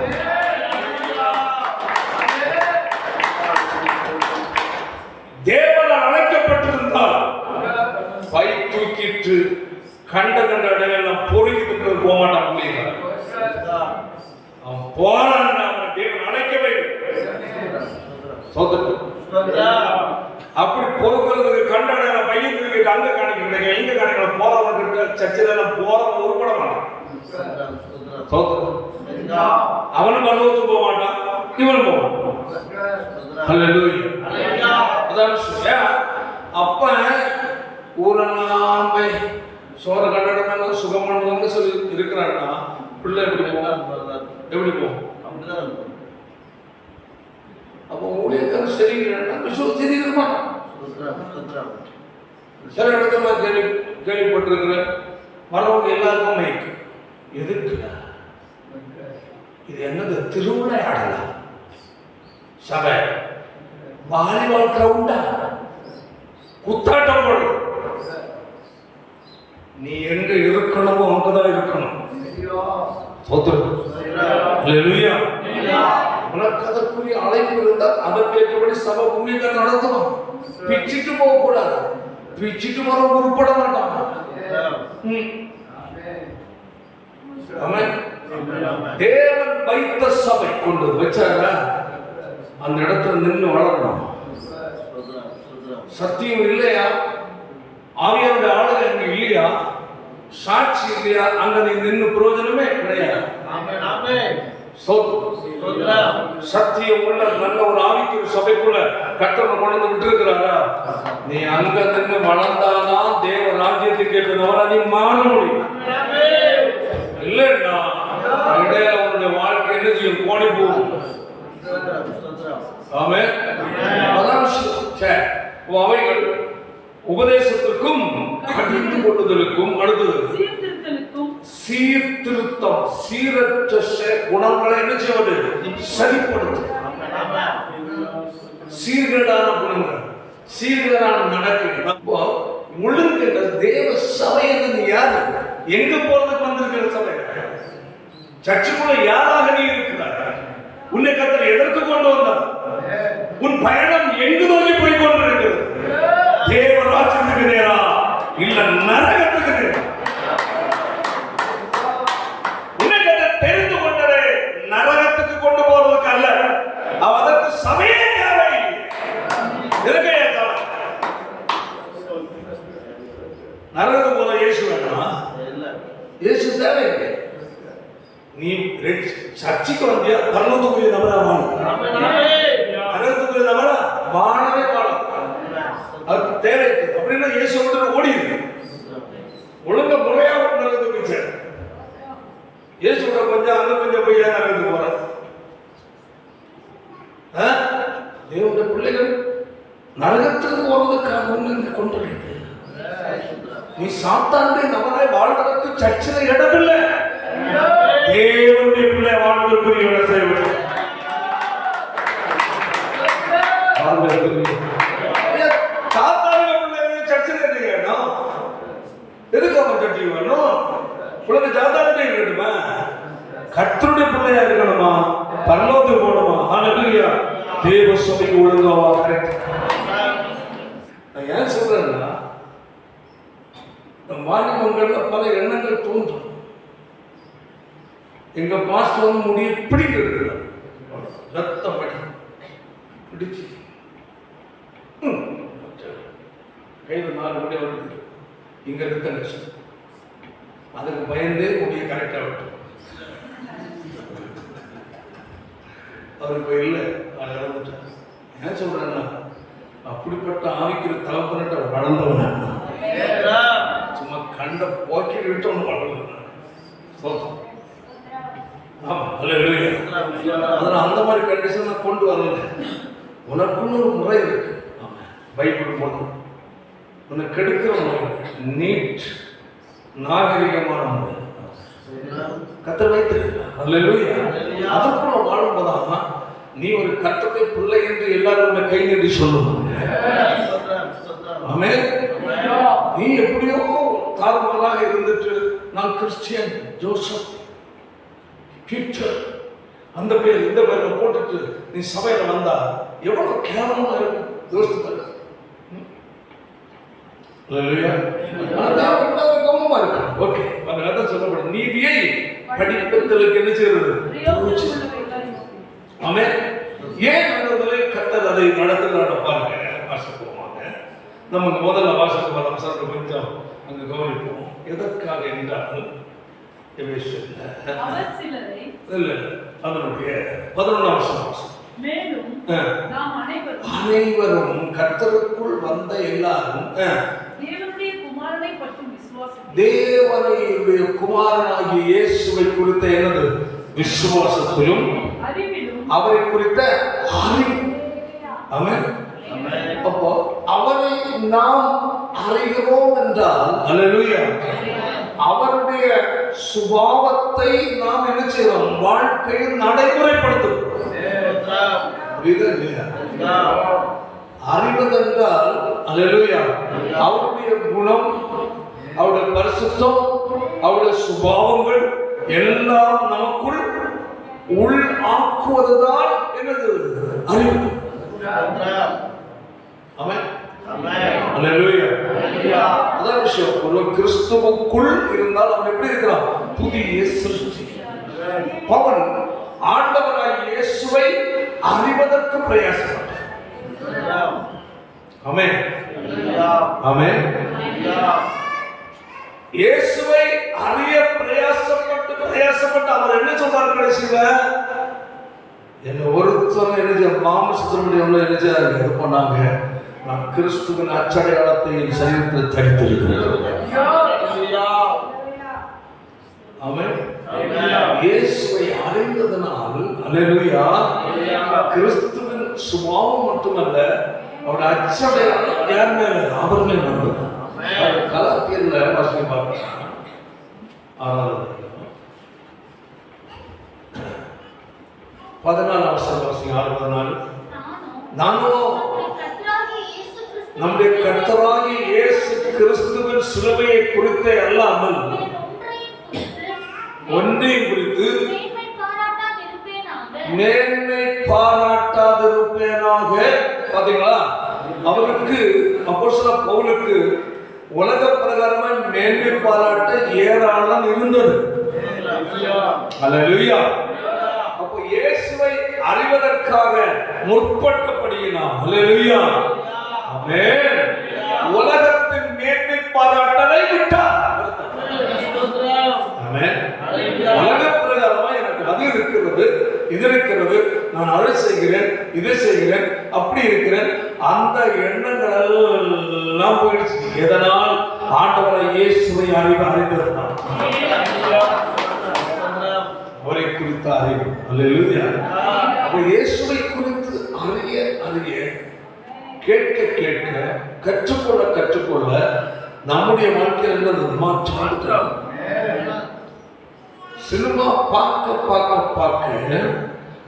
தேவனால் அழைக்கப்பட்டிருந்தால் பை தூக்கிட்டு கண்ட இடையெல்லாம் பொறுக்கிட்டு போக மாட்டான். அவன் போறான், அவன் தேவன் அழைக்கவே அப்படி பொறுக்கிறதுக்கு கண்ட இடையில பையன் அங்க காணிக்கிறேன், இங்க காணிக்கலாம், போறவங்க சர்ச்சையில எல்லாம் போறவங்க உருப்பட மாட்டான். அவனும் பருவத்துக்கு போக மாட்டான், இவனும் போக மாட்டான். அப்ப ஊரெல்லாம் போய் சோற கண்டடம் சுகம் பண்ணுவாங்க சொல்லி இருக்கிறான்னா பிள்ளை எப்படி போகும், எப்படி போகும்? அப்போ ஊழியக்காரன் சரியில்லைன்னா விசுவாசம் தெரிவிக்க மாட்டான். சில இடத்துல கேள்விப்பட்டிருக்கிற வரவங்க எல்லாருக்கும் மைக்கு எதுக்கு, இது என்னது திருவிளையாடலாம், சபை வாலிபால் கிரவுண்டா, குத்தாட்டம் போடு, நீ எங்க இருக்கணுமோ அங்கதான் இருக்கணும். உனக்கு அதற்குரிய அழைப்பு இருந்தால் அதற்கேற்றபடி சபை பூமியை நடத்துவோம். பிச்சுட்டு போக கூடாது, பிச்சுட்டு வர உருப்பட மாட்டான். தேவன் வைத்த சபை கொண்டு வச்சாங்க, அந்த இடத்துல நின்று வளரணும். சத்தியம் இல்லையா, ஆவியானுடைய ஆளுகை அங்க இல்லையா, சாட்சி இல்லையா, அங்க நீ நின்று பிரயோஜனமே கிடையாது. சத்தியம் உள்ள நல்ல ஒரு ஆவிக்கு சபைக்குள்ள கட்டணம் கொண்டு விட்டு இருக்கிறாரா, நீ அங்க நின்று வளர்ந்தாதான் தேவ ராஜ்யத்துக்கு ஏற்றவரா நீ மாற முடியும். இல்லைன்னா இடையில உன்னுடைய வாழ்க்கை என்ன செய்யும், போனி போகும். ஆமென். அவைகள் உபதேசத்திற்கும் கடிந்து கொள்ளுதலுக்கும் அடுத்தது சீர்திருத்தம், சீரற்ற குணங்களை என்ன செய்வது, சரிப்படுத்தும். சீர்கேடான குணங்கள், சீர்கேடான நடக்கைகள் ஒழுங்கு. தேவ சபை என்பது யாரு, எங்க போறதுக்கு வந்திருக்கிற சபை, சர்ச்சுக்குள்ள யாராக நீ இருக்கிறார், உன்னை கர்த்தர் எதற்கு கொண்டு வந்தார், உன் பயணம் எங்கு நோக்கி போய் கொண்டிருக்கிறது, தேவ ராஜ்யத்துக்கு நேரா இல்ல நரகத்துக்கு நேரா. உன்னை கர்த்தர் தெரிந்து கொண்டதே நரகத்துக்கு கொண்டு போறதுக்கு அல்ல, அதற்கு சபையே தேவை. எதுக்கு நரகத்துக்கு போற இயேசு வேணுமா, இயேசு தேவை. நீ சர்ச்சைக்கு வந்தியா பரலோகத்துக்குரிய நபரா வாழும், நரகத்துக்குரிய நபரா வாழவே வாழும். அது தேவை. அப்படின்னா இயேசு வந்து ஓடிடு ஒழுங்க முறையா நரகத்துக்கு போய் சேரும். இயேசு கொஞ்சம் அங்க கொஞ்சம் போய் ஏன் நரகத்துக்கு போற? தேவனுடைய பிள்ளைகள் நரகத்துக்கு போறதுக்காக ஒன்று கொண்டு நீ சாத்தானுடைய நபராய் வாழ்வதற்கு சர்ச்சில் இடமில்லை. தேவனுடைய பிள்ளை வாழ்வதற்குரிய இடத்தை சாத்தானுடைய பிள்ளை சர்ச்சில் இருக்கணும். எதுக்கு அவன் சர்ச்சை வேணும்? உலக சாத்தானுடைய இருக்கணுமா? கர்த்தருடைய பிள்ளையா இருக்கணுமா? பரலோகத்துக்கு போகணுமா? ஹல்லேலூயா. தேவ சபைக்கு ஒழுங்காவா? கரெக்ட். நான் ஏன் சொல்றேன்னா, மாநிலங்கள்ல பல எண்ணங்கள் தோன்றும். எங்க பாஸ்டர் வந்து முடிய பிடிக்கிறது ரத்தம் பிடிச்சு கைது 4 மணி வருது. இங்க இருக்க நெசம் அதுக்கு பயந்தே முடிய கரெக்டா விட்டு அவருக்கு இல்லை, அதை இழந்துட்டார். ஏன் சொல்றேன்னா, அப்படிப்பட்ட ஆவிக்கிற தகப்பனிட்ட வளர்ந்தவன் சும்மா கண்ட போக்கி விட்டு ஒன்று வளர்ந்தவன். அதனால அந்த மாதிரி கண்டிஷன் நான் கொண்டு வரல. உனக்குன்னு ஒரு முறை இருக்கு. பைபிள் போடணும். உன்னை கெடுக்கிற முறை நீட் நாகரிகமான முறை கத்தர் வைத்திருக்கிறார். அதற்குள்ள வாழும்போதான் நீ ஒரு கத்தத்தை பிள்ளை என்று எல்லாரும் கை நீட்டி சொல்லணும். ஆமென். நீ எப்படியோ தாறுமாறாக இருந்துட்டு நான் கிறிஸ்டியன் ஜோசப் பீட்டர் அந்த பேர் இந்த பேர்ல போட்டுட்டு நீ சபையில வந்தா எவ்வளவு கேவலமா இருக்கும். யோசித்து கவனமா இருக்கு. ஓகே, சொல்லப்படும் நீதியை படிப்பதற்கு என்ன செய்யறது? ஆமென். ஏன் கர்த்தர் அதை நடத்துகிறார் பாருங்க. வாசிப்போமாங்க. நமக்கு முதல்ல வாசத்துக்கு வர வசனத்தை கொஞ்சம் அங்க கவனிப்போம். எதற்காக என்றால் அதனுடைய 11ஆம் வசனம். மேலும் நாம் அனைவரும் கர்த்தருக்குள் வந்த எல்லாரும் தேவனுடைய குமாரனை பற்றி விசுவாசிக்கிறோம். தேவனுடைய குமாரனாகிய இயேசுவை குறித்த எனது விசுவாசத்திலும் அறிவிலும் அவரை குறித்த அறிவு. ஆமென். அப்போ அவரை நாம் அறிகிறோம் என்றால் அல்லேலூயா, அவருடைய சுபாவத்தை நாம் என்ன செய்யறோம்? வாழ்க்கையில் நடைமுறைப்படுத்தும். அறிவதென்றால் அல்லேலூயா, அவருடைய குணம், அவருடைய பரிசுத்தம், அவருடைய சுபாவங்கள் எல்லாம் நமக்குள் உள் ஆக்குவதுதான் என்னது? அறிவு. ஆமென். அல்லேலூயா. அதான் விஷயம். ஒரு கிறிஸ்துவுக்குள் இருந்தால் அவன் எப்படி இருக்கிறான்? புதிய சிருஷ்டி. அவன் ஆண்டவராகிய இயேசுவை அறிவதற்கு பிரயாசப்பட்டான். ஆமென். ஆமென். இயேசுவை அறிய பிரயாசப்பட்டு அவர் என்ன சொல்றாரு கடைசியில? என்ன ஒருத்தர் என்ன மாமசத்தினுடைய என்ன செய்றாங்க? இது பண்ணாங்க. நான் கிறிஸ்துவின் அச்சடையாளத்தை என் சரீரத்தில் தரித்திருக்கிறேன். ஆமென். இயேசுவை அறிந்ததனால் அல்லேலூயா, கிறிஸ்துவின் சுபாவம் மட்டுமல்ல, அவருடைய அச்சடையாளம் யார் மேல? அவர் மேல் வந்தது. கலாத்தியர்ல வாசிக்க பார்க்கலாம். 14ஆம் வசனம் வாசிங்க. 6:14. நானும் நம்முடைய கர்த்தராகிய இயேசு கிறிஸ்துவின் சிலுவையை குறித்தே அல்லாமல் ஒன்றையும் குறித்து மேன்மை பாராட்டாதிருப்பேனாக. பாத்தீங்களா, அவருக்கு அப்போஸ்தலர் பவுலுக்கு உலக பிரகாரமா மேன்மை பாராட்ட ஏராளம் இருந்தது. அல்லேலூயா. அப்போ இயேசுவை அறிவதற்காக முற்பட்டபடியினால் அல்லேலூயா, ஆமென், உலகத்தின் மேன்மை பாராட்டலை விட்டார். ஆமென். உலக பிரகாரமா இது இருக்கிறது, நான் அதை செய்கிறேன், இதை செய்கிறேன், அப்படி இருக்கிறேன், அந்த எண்ணங்கள் எல்லாம் போயிடுச்சு. எதனால்? ஆண்டவரை இயேசுவை அறிந்ததுதான், அவரை குறித்த அறிவு. அல்லேலூயா. அப்ப இயேசுவை குறித்து அறிய அறிய, கேட்க கேட்க, கற்றுக்கொள்ள கற்றுக்கொள்ள நம்முடைய வாழ்க்கையில் மாற்றம். சினிமா பார்க்க பார்க்க பார்க்க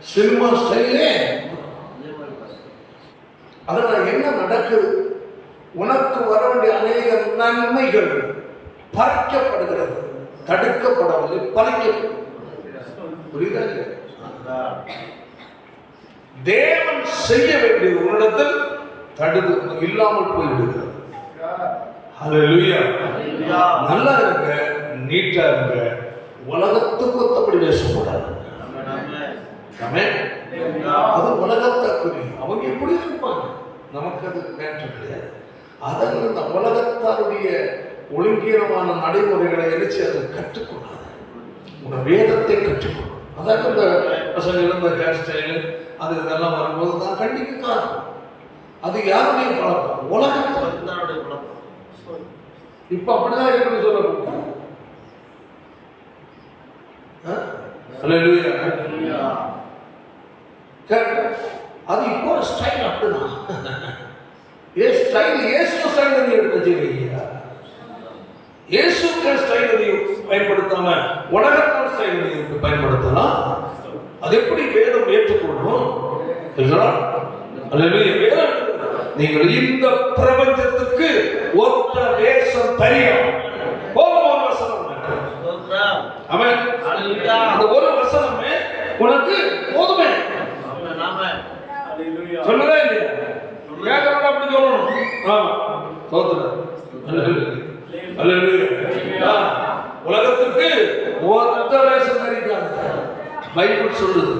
சினிமா ஸ்டைலே. அதனால என்ன நடக்குது? உனக்கு வர வேண்டிய அநேக நன்மைகள் பறிக்கப்படுகிறது, தடுக்கப்படவில்லை, பறிக்க. புரியுதா? தேவன் செய்ய வேண்டியது உன்னிடத்தில் தடுத்து இல்லாமல் போய்விடுகிறது. ஹல்லேலூயா. நல்லா இருங்க, நீட்டா இருங்க, உலகத்துக்கு ஒத்தபடி பேசக்கூடாது. அது உலகத்தாக்குரிய அவங்க எப்படி இருப்பாங்க, நமக்கு அது மேட்டர் கிடையாது. அதில் இந்த உலகத்தாருடைய ஒழுங்கீனமான நடைமுறைகளை நினைச்சு அதை கற்றுக்கொள்ளாது. உன வேதத்தை கற்றுக்கொள்ளும். அதாவது இந்த பசங்க இந்த ஹேர் ஸ்டைலு அது இதெல்லாம் வரும்போது தான் கண்டிக்க காரணம். அது யாருடைய பழக்கம்? உலகத்தாருடைய பழக்கம். இப்ப அப்படிதான் இருக்குன்னு சொல்ல. அது இப்போ ஸ்டைல் அப்படிதான். இயேசு ஸ்டைல் நீ எடுத்து இயேசுக்கு ஸ்டைல் நீ பயன்படுத்தாம உலகத்தால் ஸ்டைல் நீ பயன்படுத்தலாம். அது எப்படி வேதம் ஏற்றுக்கொள்ளும்? நீங்கள் இந்த பிரபஞ்சத்துக்கு ஒத்த வேஷம் தெரியும். போதுமான வசனம் அந்த ஒரு வசனமே உனக்கு போதுமே. சொல்லவே இல்லையா? கேட்கறவங்க அப்படி சொல்லணும். உலகத்துக்கு ஒத்த வேஷம் தெரியாது பைபிள் சொல்லுது.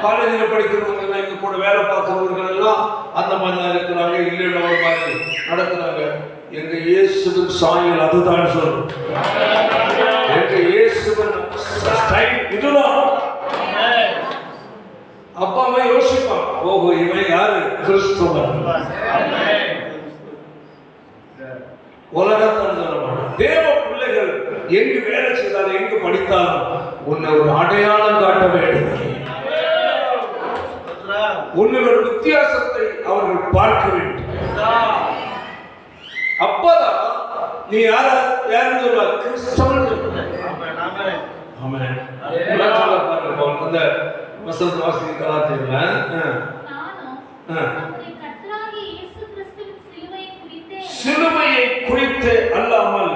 காலேஜில் படிக்கிறவங்க எங்க கூட வேலை பார்க்கிறவர்கள் எல்லாம் அந்த மாதிரி தான் இருக்கிறாங்க, இல்லைன்னா ஒரு மாதிரி நடக்கிறாங்க. எங்க இயேசுவின் சாயல் அதுதான் சொல்லும். எங்க இயேசுவின் ஸ்டைல் இதுதான். அப்பா அம்மா யோசிப்பான், ஓஹோ இவன் யாரு? கிறிஸ்துவன். உலகத்தான் சொல்ல மாட்டான். தேவ பிள்ளைகள் எங்கு வேலை செய்தாலும் எங்கு படித்தாலும் உன்னை ஒரு அடையாளம் காட்ட வேண்டும். உன்னோட வித்தியாசத்தை அவர்கள் பார்க்க வேண்டும். அப்பதான் நீ யாருன்னு சொல்லுவா? கிறிஸ்தவன். அந்த வசந்த வாசி கலாச்சாரத்துல சிலுவையை குறித்து அல்லாமல்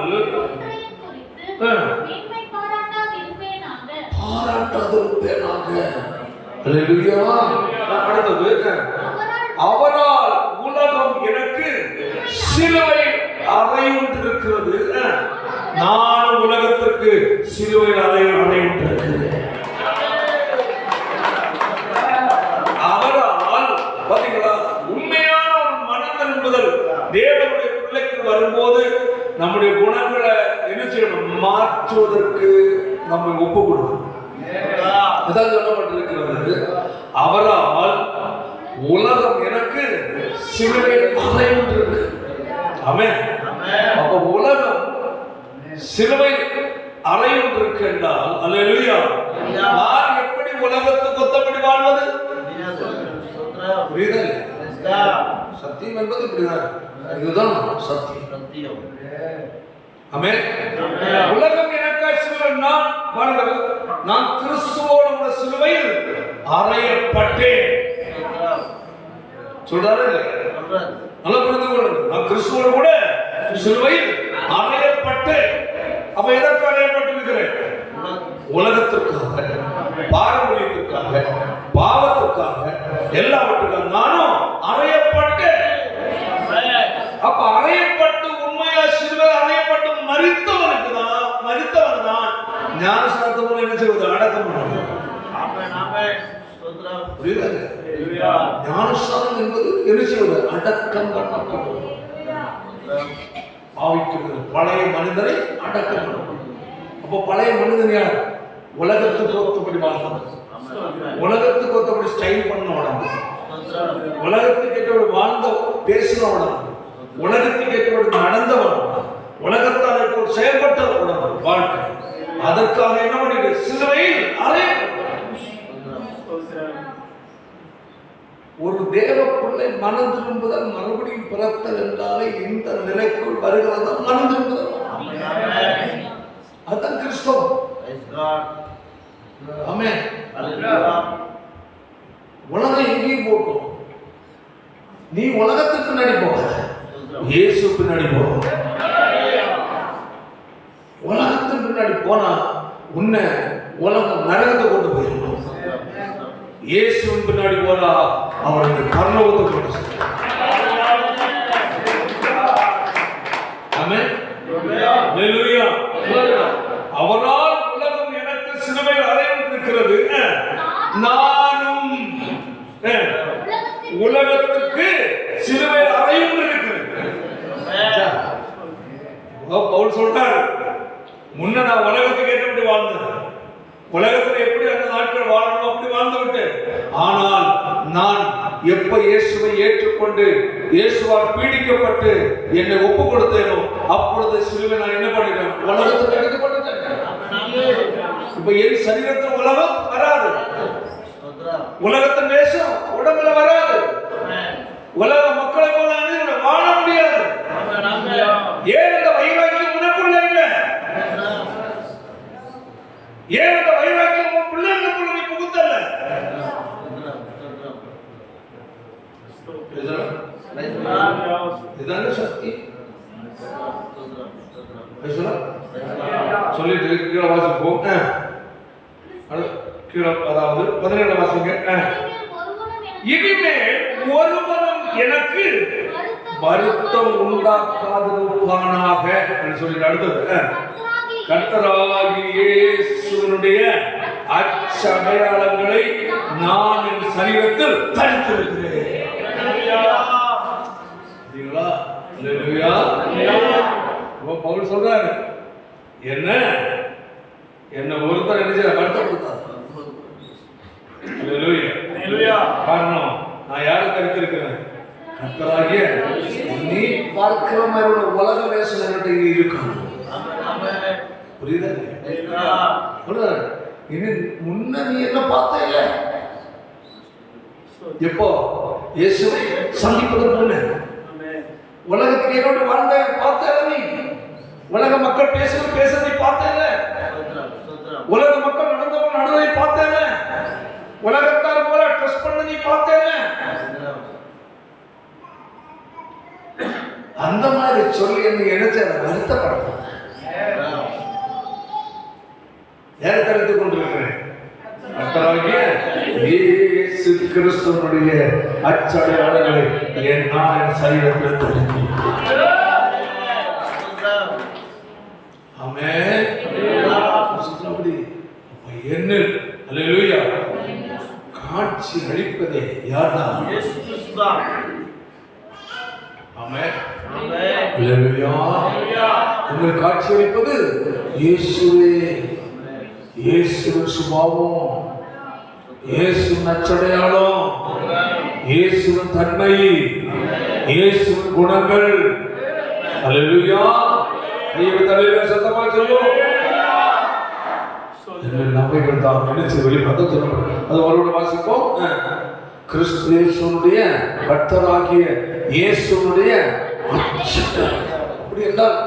அவரால் உலகம் எனக்கு சிலுவை அறையுண்டிருக்கிறது, நான் உலகத்திற்கு சிலுவை அறையுண்டிருக்கிறேன். அவரால் பாத்தீங்களா, உண்மையான ஒரு மனதில் என்பதல் தேவனுடைய பிள்ளைக்கு வரும்போது நம்முடைய குணங்களை என்ன செய்யணும்? மாற்றுவதற்கு நம்ம ஒப்பு கொடுக்கணும். அதான் சொல்லப்பட்டிருக்கிறது, அவரால் உலகம் எனக்கு சிலுவை அறையுண்டிருக்கு. ஆமென். அப்ப உலகம் சிலுவை அறையுண்டிருக்கு என்றால், அல்லேலூயா, நான் எப்படி உலகத்துக்கு ஒத்தபடி வாழ்வது? புரியுதா? சத்தியம் என்பது இப்படிதான். இதுதான் சத்தியம். ஆமென். உலகம் எனக்காய் சிலுவை, நான் கிறிஸ்துவோடு உள்ள சிலுவையில் அறையப்பட்டேன் சொல்றாரு. நல்லா புரிந்து கொள்ளுங்க. நான் கிறிஸ்துவோடு கூட சிலுவையில் அறையப்பட்டேன். அப்ப எதற்கு அறையப்பட்டிருக்கிறேன்? உலகத்திற்காக, பாரம்பரியத்திற்காக, பாவத்திற்காக, எல்லாவற்றுக்காக நானும் அறையப்பட்டேன். அப்ப அறையப்பட்டு உண்மையா சிலுவை அறையப்பட்டு மரித்தவன் தான் ஞானஸ்நானத்தின் மூலம் என்ன செய்வது? அடக்கம் பண்ணுவது. ஞானஸ்நானம் என்பது என்ன செய்வது? அடக்கம் பண்ணப்படுவது. ஆவிக்கிறது பழைய மனிதனை அடக்கம் பண்ணுவது. அப்போ பழைய மனிதன் யார்? உலகத்துக்கு ஒத்தபடி வாழ்ந்தவன், உலகத்துக்கு ஒத்தபடி ஸ்டைல் பண்ண உடம்பு, உலகத்துக்கு ஏற்றபடி வாழ்ந்த பேசின உடம்பு, உலகத்துக்கு ஏற்றபடி நடந்தவன், உலகத்தால் இப்போ செயல்பட்ட உடம்பு வாழ்க்கை. அதற்காக என்ன பண்ணிட்டு சிலுவையில் ஒரு தேவ பிள்ளை மனம் திரும்புதல், மறுபடியும் பிறத்தல் என்றாலே இந்த நிலைக்குள் வருகிறது மனம் திரும்புதல். அதுதான் கிறிஸ்தவம். ஆமென். உலகம் எங்கேயும் போட்டோம், நீ உலகத்துக்கு பின்னாடி போகாத, இயேசு பின்னாடி போ. உலகத்துக்கு பின்னாடி போனா உன்னை உலகம் நரகத்தை கொண்டு போயிடும். இயேசுவின் பின்னாடி போனா அவருக்கு பரலோகத்தை கொண்டு செல்லும். ஆமென். ஹல்லேலூயா. அவரால் உலகம் எனக்கு சிலுவையில் அறையப்பட்டிருக்கிறது, நானும் உலகத்துக்கு சிலுவையில் அறையப்பட்டிருக்கிறேன். பவுல் சொல்றார், முன்ன நான் உலகத்துக்கு ஏற்றபடி வாழ்ந்தேன், உலகத்தில் எப்படி அந்த நாட்கள் வாழணும் அப்படி வாழ்ந்து விட்டேன். ஆனால் நான் எப்ப இயேசுவை ஏற்றுக்கொண்டு இயேசுவால் பீடிக்கப்பட்டு என்னை ஒப்பு கொடுத்தேனோ அப்பொழுது சிலுவை நான் என்ன பண்ணிட்டேன், உலகத்துக்கு எடுக்கப்பட்டுட்டேன். இப்ப என் சரீரத்தில் உலகம் வராது, உலகத்தின் தேசம் உடம்புல வராது, உலக மக்களை போல வாழ முடியாது. ஏன் இந்த வைராக்கியம் உனக்குள்ள இல்லை? ஏன் இந்த வைராக்கியம் உன் பிள்ளைகளுக்குள்ள நீ புகுத்தல? இதுதானே சக்தி. சொல்லிட்டு கீழே வாசிப்போம். கீழே அதாவது 17 வாசிங்க. இனிமேல் ஒருவனும் எனக்கு வருத்தம் உண்டாக்காதிருப்பானாக என்று சொல்லி அடுத்தது, கர்த்தராகிய இயேசுவினுடைய அச்சடையாளங்களை நான் என் சரீரத்தில் தரித்திருக்கிறேன். பவுல் சொல்றாரு, என்ன ஒருத்தர் என்ன வருத்தப்படுத்தார். காரணம் நான் யாரை தரித்திருக்கிறேன், கர்த்தராகிய நீ பார்க்கிற மாதிரி உலக வேஷம் இருக்கணும். புரியுதா? முன்ன நீ என்ன பார்த்த இல்ல, எப்போ இயேசுவை சந்திப்பதற்கு முன்ன உலகத்துக்கு என்னோட வாழ்ந்த பார்த்த நீ, உலக மக்கள் பேசுறதை பார்த்த இல்ல, உலக மக்கள் நடந்ததை பார்த்த இல்ல, உலகத்தார் போல ட்ரெஸ் பண்ண நீ பார்த்த இல்ல. அந்த மாதிரி சொல்லி என்ன நினைச்ச வருத்தப்பட யாரை தடுத்துக் கொண்டிருக்கிறேன், கர்த்தராகிய இயேசு கிறிஸ்துவினுடைய அச்சடையாளங்களை நான் என் சரீரத்தில் தரித்தேன். ஆமென். என்னில் அல்லேலூயா காட்சி அளிப்பதே யார்தான்? இயேசு கிறிஸ்துதான். ஆமென். அல்லேலூயா. என்னில் காட்சி அளிப்பது இயேசுவே. இயேசுவின் சுபாவம், இயேசுவின் அச்சடையாளம், இயேசுவின் தன்மை, இயேசுவின் குணங்கள். அல்லேலூயா. தலையில சத்தமா சொல்லும் நபைகள் தான் நினைச்சு வெளிப்பட சொல்லப்படும். அது அவரோட வாசிப்போம். கிறிஸ்து இயேசுனுடைய கர்த்தராகிய இயேசுனுடைய அப்படி என்றால்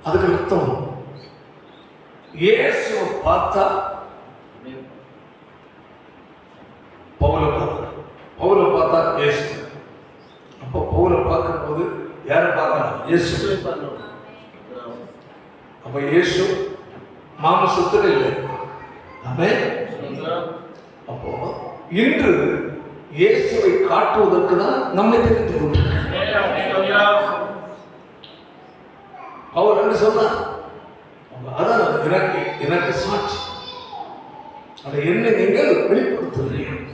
அதுக்கு அர்த்தம் இயேசுவை பார்த்தா பவுலை பார்த்தா இயேசு. அப்போ பவுலை பார்க்கும்போது யாரை பார்க்கலாம்? இயேசு. அப்ப இயேசு மாம்சத்தில் இல்லை. ஆமென். அப்போ இன்று இயேசுவை காட்டுவதற்கு தான் நம்மை தெரிந்து கொண்டிருக்கிறார். அவர் என்ன சொன்னார்? அதான் எனக்கு சாட்சி, அதை என்ன நீங்கள் வெளிப்படுத்துகிறீர்கள்.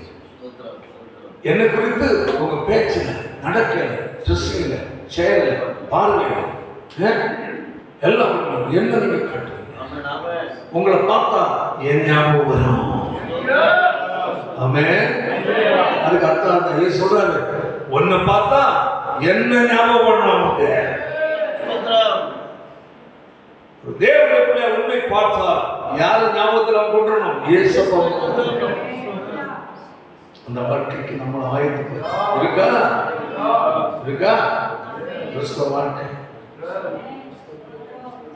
என்னை குறித்து உங்க பேச்சில், நடக்கல, ட்ரெஸ்ஸில், செயலில், பார்வையில் எல்லாம் என்ன நீங்க காட்டுறீங்க. உங்களை பார்த்தா என் ஞாபகம் வரும். ஆமென். அதுக்கு அர்த்தம் ஏன் சொல்றாரு, உன்னை பார்த்தா என்ன ஞாபகம் வரணும். நமக்கு தேவனுடைய உண்மை பார்த்தா யாரு ஞாபகத்தில் அவன் கொண்டுறணும்? இயேசுவை. அந்த வாழ்க்கைக்கு நம்ம ஆயத்தம் இருக்கா? இருக்கா? கிறிஸ்தவ வாழ்க்கை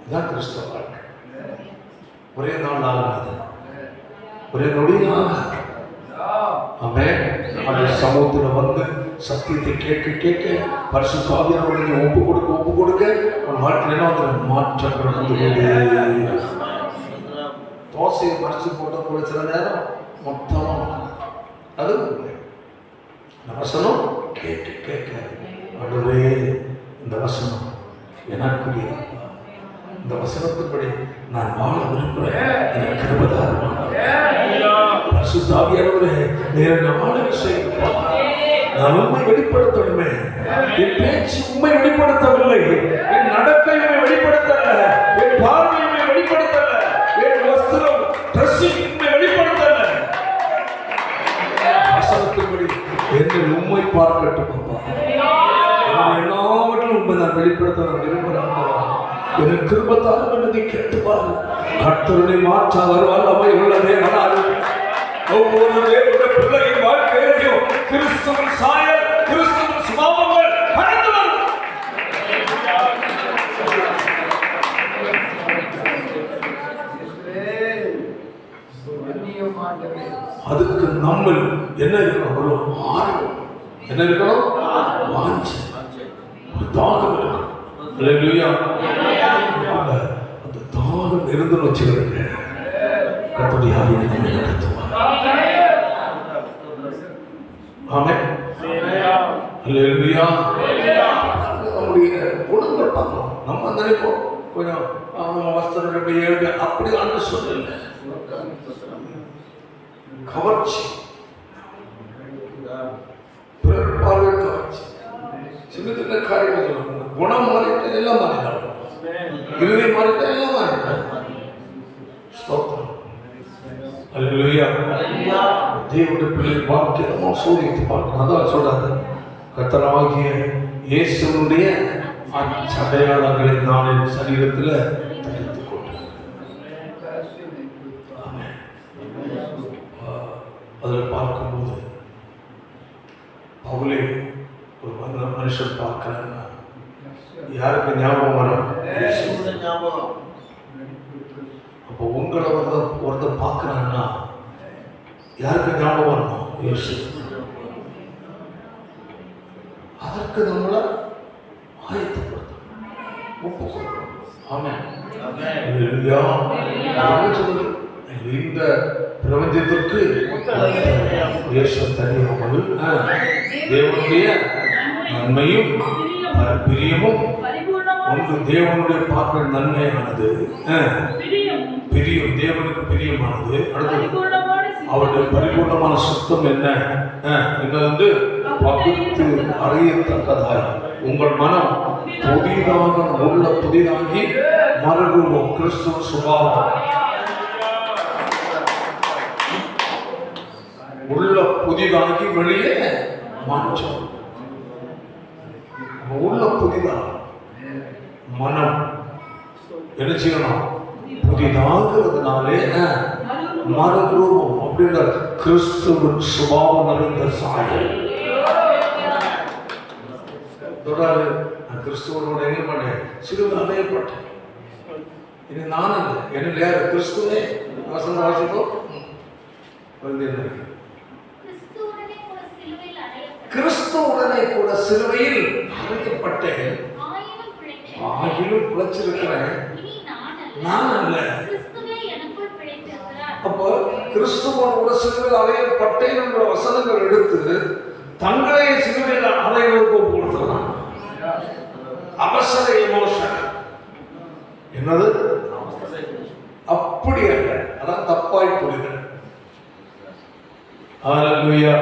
இதான் கிறிஸ்தவ வாழ்க்கை. ஒரே நாள் ஆகாது, ஒரே நொடியில் ஆகாது. ஆமென். அந்த சமூகத்தில் வந்து சத்தியத்தை கேட்க கேட்க பரிசுத்த ஆவியானவரை ஒப்பு கொடுக்க ஒரு வாழ்க்கையில வந்து மாற்றங்கள் வந்து கொண்டே. தோசையை மறைச்சு போட்ட கூட சில நேரம் மொத்தமா அது வசனம் கேட்க கேட்க ஆண்டவரே இந்த வசனம் எனக்குரிய, இந்த வசனத்தின்படி நான் வாழ விரும்புகிறேன், எனக்கு கிருபைதாரும். பரிசுத்த ஆவியானவரே நேர வாழ செய்யுங்க. நான் உண்மை வெளிப்படுத்தணுமே. என் பேச்சு உண்மை வெளிப்படுத்தவில்லை, என் நடக்கை உண்மை வெளிப்படுத்தல, என் பார்வை உண்மை வெளிப்படுத்தல, என் வஸ்திரம் ட்ரெஸ்ஸிங் உண்மை வெளிப்படுத்தல. வசனத்தின்படி என்னை உண்மை பார்க்கட்டும். எல்லாவற்றிலும் உண்மை நான் வெளிப்படுத்த நான் விரும்புகிறேன். எனக்கு கிருபைதாரும் என்று கேட்டு பாருங்க. கர்த்தருடைய மாற்ற வருவால் அவை உள்ளதே வராது. ஒவ்வொரு தேவனுடைய பிள்ளையின் வாழ்க்கையிலும் கிறிஸ்துவின் சாயல், கிறிஸ்துவின் சுபாவங்கள் கடந்து வரும். அதுக்கு நம்ம என்ன இருக்கணும்? ஒரு ஆர்வம் என்ன இருக்கணும்? வாஞ்சை, ஒரு தாகம் இருக்கணும். அல்லேலூயா. அந்த தாகம் இருந்துன்னு வச்சுக்கிறேங்க, கர்த்தருடைய ஆவியை நம்மை நடத்துவார். ஆமென். அல்லேலூயா. நம்முடைய குணங்கள் பார்க்கணும். நம்ம நினைப்போம் கொஞ்சம் நம்ம வஸ்திரம் அப்படி ஆண்டு சொல்லல. கவர்ச்சி, பிறர் பார்வை கவர்ச்சி, சின்ன சின்ன காரியங்கள் சொல்லணும். குணம் மாறிட்ட எல்லாம் மாறினாலும், இருதை மாறிட்ட எல்லாம் மாறினாலும். அல்லேலூயா. தேவனுடைய பிள்ளை வாக்கியமா சோதித்து பார்க்கணும். அதான் சொல்றாரு, கர்த்தராகிய இயேசுவுடைய அடையாளங்களை நான் என் சரீரத்தில் தரித்துக் கொண்டேன். அதில் பார்க்கும்போது பவுலே ஒரு மனுஷன் பார்க்கிறாங்க, யாருக்கு ஞாபகம் வரும்? அப்போ உங்களை ஒருத்தர் பார்க்கிறாங்கன்னா யாருக்கு ஞாபகம் வரணும்? இயேசு. அதற்கு நம்மளை ஆயத்தப்படுத்தணும், ஒப்புக்கொள்ளணும். ஆமென். இந்த பிரபஞ்சத்திற்கு தெரியாமல் தேவனுடைய நன்மையும் பிரியமும் ஒன்று. தேவனுடைய பார்வை நன்மையானது, பிரியம் தேவனுக்கு பிரியமானது. அடுத்தது அவருடைய பரிபூர்ணமான சுத்தம் என்ன? வந்து பகுத்து அறியத்தக்கதாய் உங்கள் மனம் புதிதாக உள்ள புதிதாகி மறுரூபம் கிறிஸ்துவ சுபாவம் உள்ள புதிதாகி வெளியே மாற்றம். உள்ள புதிதாக மனம் என்ன செய்யணும்? புதிதாகிறதுனாலே மறுரூபம் அப்படின்ற கிறிஸ்துவின் சுபாவம் நிறைந்த சாயல். தொடராது நான் கிறிஸ்துவோட என்ன பண்ணேன்? சிறுவன் அடையப்பட்டேன். இது நான் அல்ல, என்ன யார்? கிறிஸ்துவே. வசந்த வாசிப்போம். கிறிஸ்துவுடனே கூட சிலுவையில் அடையப்பட்டேன், ஆகிலும் பிழைச்சிருக்கிறேன் நான் அல்ல. அப்போ கிறிஸ்துவோடு கூட சிலுவையில் அறையப்பட்டேன் என்ற வசனங்கள் எடுத்து தங்களை சிலுவையில் அறைகளுக்கு கொடுத்துறான். அவசர எமோஷன் என்னது? அப்படி அல்ல, அதான் தப்பாய் புரிதல். ஹல்லேலூயா.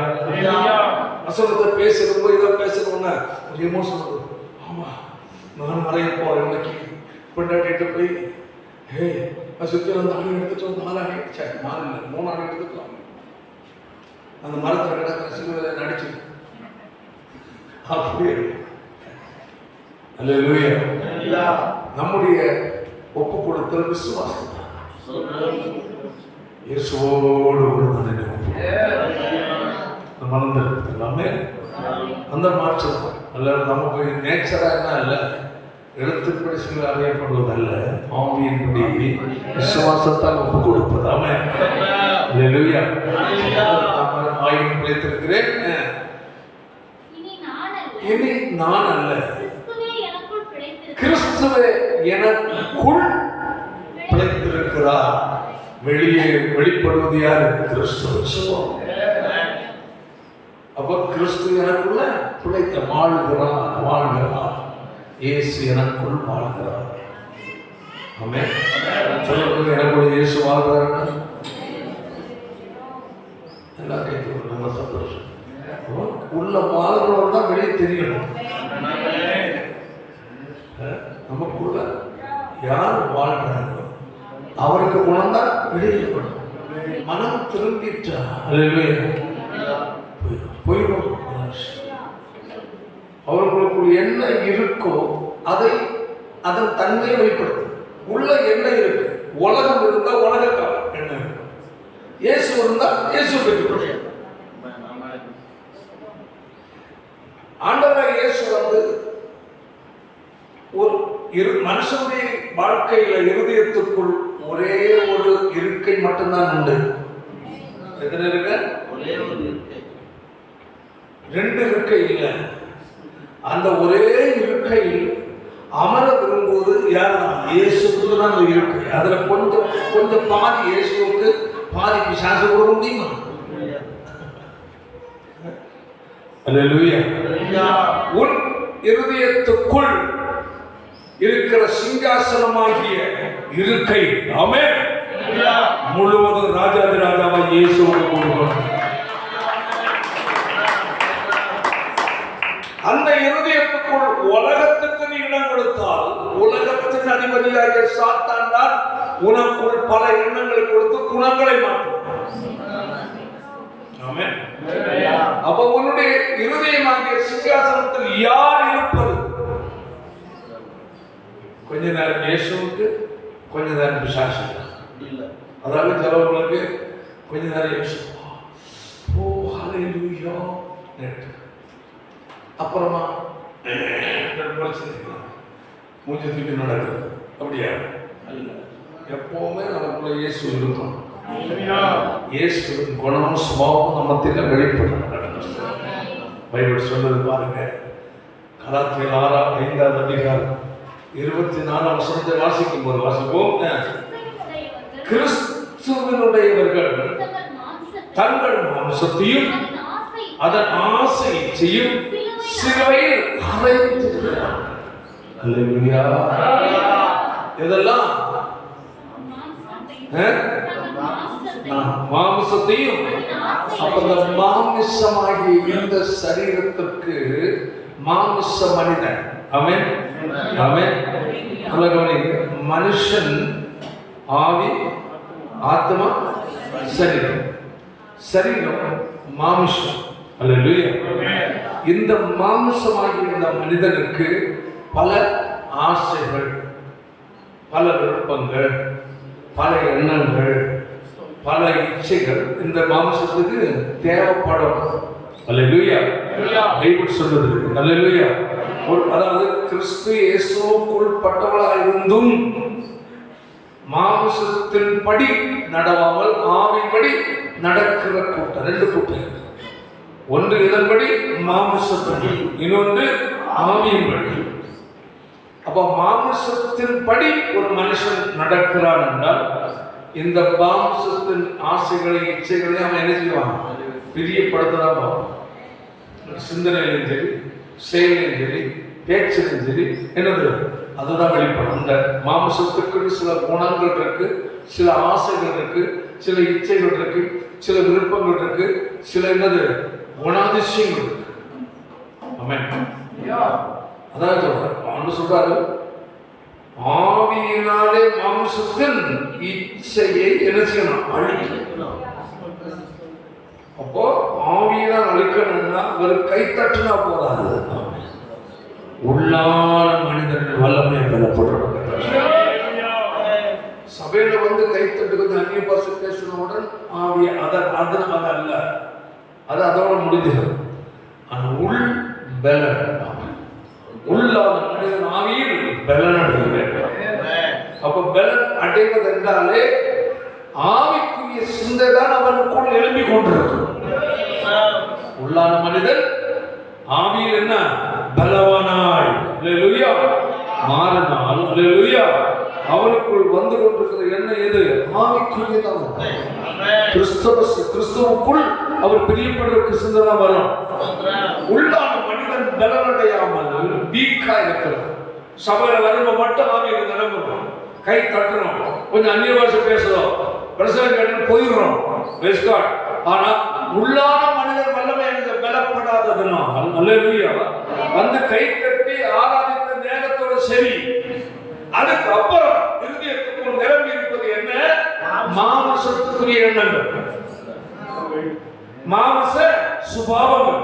வசனத்தை பேசுறப்போ இதை பேசுறோம்னா ஒரு எமோஷன் வருது. ஆமா, நான் அறைய போறேன் இன்னைக்கு. கொண்டாடிட்டு போய், ஹே சுற்றி வந்து அணி எடுத்துட்டோம், 4 அணி அடிச்சாரு, 4 இல்லை 3 அணி எடுத்துக்கலாம். அந்த மரத்தில் கிடக்கிற சிலுவையில நடிச்சு அப்படியே. அல்லேலூயா. நம்முடைய ஒப்பு கொடுத்தல் விசுவாசம் தான். இயேசுவோடு மறந்துருக்கலாமே அந்த மாற்றம் அல்ல. நமக்கு நேச்சரா என்ன அல்ல, எழுத்துப்படி சில அறியப்படுவதல்ல, ஆவியின்படி விசுவாசத்தால் ஒப்பு கொடுப்பதாமே. அல்லேலூயா. ஆயின் பிழைத்திருக்கிறேன், இனி நான் அல்ல, கிறிஸ்துவே எனக்குள் பிழைத்திருக்கிறார். வெளியே வெளிப்படுவது யார்? கிறிஸ்து. அப்ப கிறிஸ்து எனக்குள்ள பிழைத்த வாழ்கிறார். இயேசு எனக்குள் வாழ்கிறார். ஆமென். சொல்லுங்க, எனக்குள்ள இயேசு வாழ்கிறார். எல்லாத்தையும் நம்ம சந்தோஷம். உள்ள வாழ்கிறவர் தான் வெளியே தெரியணும். நமக்குள்ள யார் வாழ்றாங்க அவருக்கு குணம்தான் வெளியிடப்படும். மனம் திரும்பிட்டா போயிடும். அவர்களுக்குள் என்ன இருக்கோ அதை அதன் தன்மையை வெளிப்படுத்தும். உள்ள என்ன இருக்கு? உலகம் இருந்தா உலகக்காக என்ன இருக்கும், இயேசு இருந்தா இயேசு வெளிப்படும். ஆண்டவராக இயேசு வந்து ஒரு மனுஷனுடைய வாழ்க்கையில இருதயத்துக்குள் ஒரே ஒரு இருக்கை மட்டும்தான் உண்டு. எத்தனை இருக்க? ரெண்டு இருக்கை இல்லை. அந்த ஒரே இருக்கையில் அமர விரும்புவது யாருதான்? இயேசுக்கு தான் அந்த இருக்கை. அதுல கொஞ்சம் பாதி இயேசுக்கு, பாதி பிசாசு கூட முடியுமா? அல்லேலூயா. உன் இருதயத்துக்குள் இருக்கிற சிங்காசனமாகிய இருக்கை, ஆமென், முழுவதும் ராஜாதி ராஜாவை இயேசுவுக்கு கொடுக்கணும். அந்த இருதயத்துக்குள் உலகத்துக்கு நீ இடம் கொடுத்தால், உலகத்தின் அதிபதியாகிய சாத்தான் தான் உனக்குள் பல எண்ணங்களை கொடுத்து குணங்களை மாற்றும். ஆமென். அப்ப உன்னுடைய இருதயமாகிய சிங்காசனத்தில் யார் இருப்பது? கொஞ்ச நேரம் இயேசுவுக்கு, கொஞ்ச நேரம் பிசாசுக்கு. அதாவது சிலவங்களுக்கு கொஞ்ச நேரம் இயேசு, ஓ ஹல்லேலூயா, அப்புறமா மூஞ்சி தூக்கி நடக்குது. அப்படியா? எப்பவுமே நமக்குள்ள இயேசு இருக்கும். இயேசுவின் குணமும் சுபாவமும் நம்மத்தில வெளிப்படும். பைபிள் சொல்றது பாருங்க, கலாத்தியர் 5ஆம் அதிகாரம் 24ஆம் வசனத்தை வாசிக்கும் போது வாசிப்போம். கிறிஸ்துவினுடையவர்கள் தங்கள் மாம்சத்தையும் அதன் ஆசையையும் சிலுவையில் அறைந்திருக்கிறார்கள். அல்லேலூயா. இதெல்லாம் மாம்சத்தையும், அப்ப மாமிசமாகி இந்த சரீரத்திற்கு மாமிச மனிதன். ஆமென், ஆமென். மனுஷன் ஆவி, ஆத்மா, சரீரம். சரீரம் மாமிசம். அல்லேலூயா. இந்த மாமிசமாகி இந்த மனிதனுக்கு பல ஆசைகள், பல விருப்பங்கள், பல எண்ணங்கள், பல இச்சைகள் இந்த மாமிசத்துக்கு தேவைப்படும். அல்லேலூயா. பைபிள் சொல்லுது. அல்லேலூயா. அதாவது கிறிஸ்து இயேசுவுக்குள் பட்டவளாக இருந்தும் மாமிசத்தின் படி நடவாமல் ஆவின்படி நடக்கிற கூட்டம். ரெண்டு கூட்டம். ஒன்று இதன்படி மாமிசத்தின்படி, இன்னொன்று ஆவியின்படி. அப்ப மாமிசத்தின் படி ஒரு மனுஷன் நடக்கிறான் என்றால் இந்த மாமிசத்தின் ஆசைகளை இச்சைகளையும் அவன் என்ன செய்வான்? பிரியப்படுத்ததான். சிந்தனையிலும் சரி, செயலையும் சரி, பேச்சிலும் சரி, என்னது அதுதான் வெளிப்படும். இந்த மாமிசத்துக்கு சில குணங்கள் இருக்கு, சில ஆசைகள் இருக்கு, சில இச்சைகள் இருக்கு, சில விருப்பங்கள் இருக்கு, சில என்னது குணாதிசயங்கள் இருக்கு. ஆமென். அதான் சொல்றாரு, ஆவியினாலே மாம்சத்தின் இச்சையை என்ன செய்யணும்? அழிக்கணும். அப்போ ஆவியினால் அழிக்கணும்னா ஒரு கை தட்டுனா போதாது, உள்ளான மனிதர்கள் வல்லமை பெறப்படுறாங்க. சபையில வந்து கைத்தட்டுக்கு அந்நிய பாஷை பேசினவுடன் ஆவிய அதல்ல, அது அதோட முடிஞ்சிடும். ஆனா உள் பலன், உள்ளான மனிதன் ஆவியில் பலன் அடைகிறது. அப்ப பலன் அடைவது என்றாலே ஆவிக்குரிய சிந்தை தான் அவனுக்குள் எழுப்பி கொண்டிருக்கும். உள்ளான மனிதன் ஆவியில் என்ன? பலவானாய் அல்லேலூயா மாறினால் அல்லேலூயா அவனுக்குள் வந்து கொண்டிருக்கிற என்ன? எது? ஆவிக்குரியதான். கிறிஸ்துவுக்குள் அவர் பிரியப்படுவதற்கு சிந்தனை வரும். உள்ளான மனிதன் பலனடையாமல் வீக்கா இருக்கிறார். சபையில வரும்ப மட்டும் ஆவியில நிரம்புறோம், கை தட்டுறோம், கொஞ்சம் அந்நிய பாஷை பேசுறோம், பிரசங்கம் கேட்டு போயிடுறோம். ஆனா உள்ளான மனிதன் வல்லமை எனக்கு பலப்படாததுனா அல்லேலூயா வந்து கை தட்டி ஆராதித்த நேரத்தோட சரி, அதுக்கு அப்புறம் இருதயத்துக்குள் நிரம்பி இருப்பது என்ன? மாம்சத்துக்குரிய எண்ணங்கள், மாம்ச சுபாவங்கள்,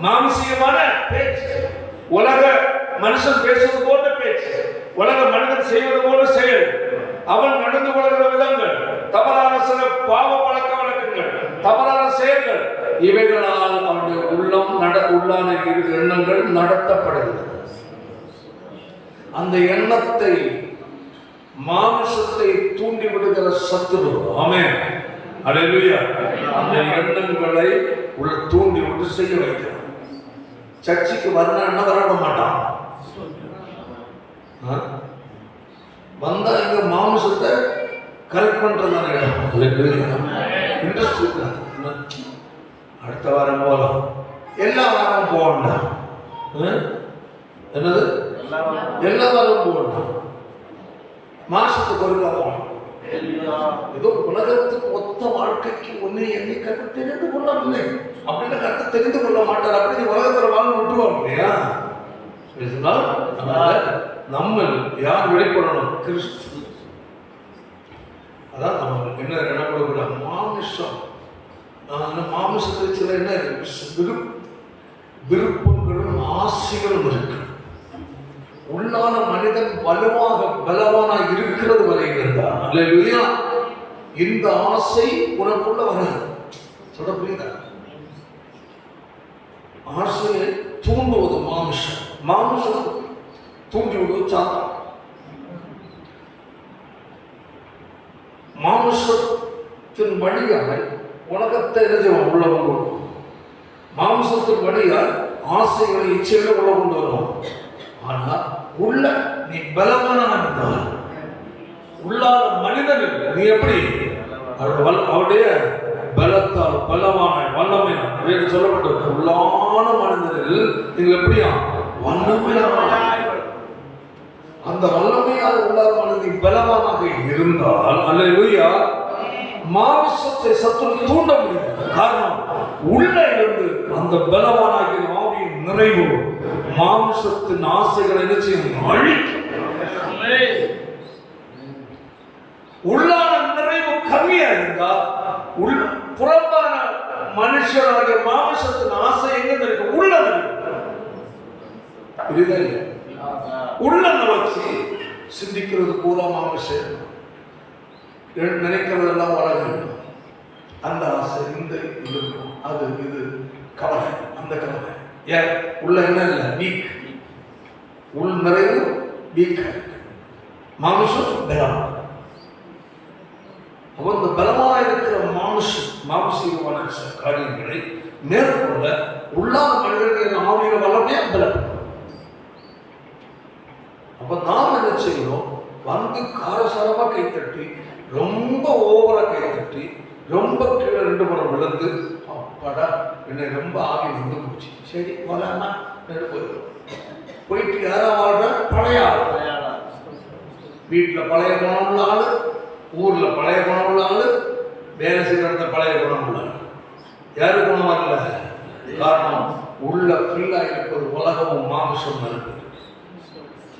மாம்சியமான பேச்சு, உலக மனுஷன் பேசுவது போன்ற பேச்சு, உலக மனிதன் செய்வது போல செயல், அவன் நடந்து கொள்கிற விதங்கள், தவறான சில பாவ பழக்க வழக்கங்கள், தவறான செயல்கள், இவைகளால் அவனுடைய உள்ளான எண்ணங்கள் நடத்தப்படுகிறது. அந்த எண்ணத்தை மாம்சத்தை தூண்டி விடுகிற சத்துரு, ஆமென் அல்லேலூயா, அந்த எண்ணங்களை உள்ள தூண்டி விட்டு செய்ய வைக்கிறான். சர்ச்சுக்கு வரணும்னா வரவிட மாட்டான். வந்தா இங்க மாம்சத்தை கரெக்ட் பண்றதான இடம். இன்ட்ரெஸ்ட் இருக்கு, அடுத்த வாரம் போகலாம், எல்லா வாரம் போகணும். என்னது? எல்லா வாரம் போகணும், மாசத்துக்கு ஒருக்கா போகணும். ஏதோ உலகத்துக்கு ஒத்த வாழ்க்கைக்கு ஒன்னே என்னை கற்று தெரிந்து கொள்ளவில்லை அப்படின்னு கற்று தெரிந்து கொள்ள மாட்டார். அப்படி உலகத்துல வாழ விட்டுருவோம் இல்லையா? நம்ம யார் வெளிப்படணும்? கிறிஸ்து. அதான் நம்ம என்ன கூட மாமிசம், மாமிசத்தில் சில என்ன விருப்பங்களும் ஆசைகளும் இருக்கு. உள்ளான மனிதன் வலுவாக பலவானாக இருக்கிறது வரை இருந்தார் அல்லேலூயா, இந்த ஆசை உனக்குள்ள வராது. சொல்ல புரியுதா? ஆசையை தூண்டுவது மாமிசம், மாமிசம் தூண்டி விடுவது சாத்தான். மாமிசத்தின் வழியாக உலகத்தை எழுதுவோம், உள்ள கொண்டு வருவோம். மாமிசத்தின் வழியாக ஆசைகளை இச்சைகளை உள்ள கொண்டு வருவோம். ஆனா உள்ள நீ பலவானா இருந்தால், உள்ளான மனிதன் நீ எப்படி அவருடைய பலத்தால் பலவான வல்லமையான சொல்லப்பட்டிருக்கு. உள்ளான மனிதனில் நீங்க எப்படியா? வல்லமையான. அந்த வல்லமையால் உள்ளான மனிதன் பலவானாக இருந்தால் அல்லேலூயா மாமிசத்தை சத்துரு தூண்ட முடியும். காரணம் உள்ள இருந்து அந்த பலவானாகிய ஆவியின் நிறைவு மாம்சத்தின் ஆசைகளை என்ன செய்யும்? அழிக்கும். உள்ளான நிறைவு கம்மியா இருந்தா புறம்பான மனுஷராகிய மாம்சத்தின் ஆசை எங்க இருக்கு? உள்ள இருக்கு. உள்ள வச்சு சிந்திக்கிறது பூரா மாம்சம், நினைக்கிறதெல்லாம் உலகம். அந்த ஆசை, இந்த இது, அது இது, கவலை, அந்த கவலை. ஏன் உள்ள என்ன இல்லை? வீக். உள் நிறைவு வீக், மாம்சம் பலம். அப்போ இந்த பலமாக இருக்கிற மாம்சீகமான காரியங்களை மேற்கொள்ள உள்ளான மனிதர்களின் ஆவியின் வல்லமையா பலம். அப்ப நாம் என்ன செய்யணும்? வந்து காரசாரமா கைத்தட்டி, ரொம்ப ஓவரா கைத்தட்டி, ரொம்ப கீழே 2 முறை விழுந்து, அப்பாடா என்னை ரொம்ப ஆவி வந்து போச்சு, சரி போலாமா போயிடும். போயிட்டு யாரா வாழ்ற? பழைய ஆள். வீட்டில் பழைய குணம் உள்ள ஆளு, ஊர்ல பழைய குணம் உள்ள ஆளு, வேலை செய்யற பழைய குணம் உள்ள ஆளு. யாரு குணம் வரல? காரணம் உள்ள ஃபுல்லா இருப்பது உலகமும் மாம்சம் இருக்கு.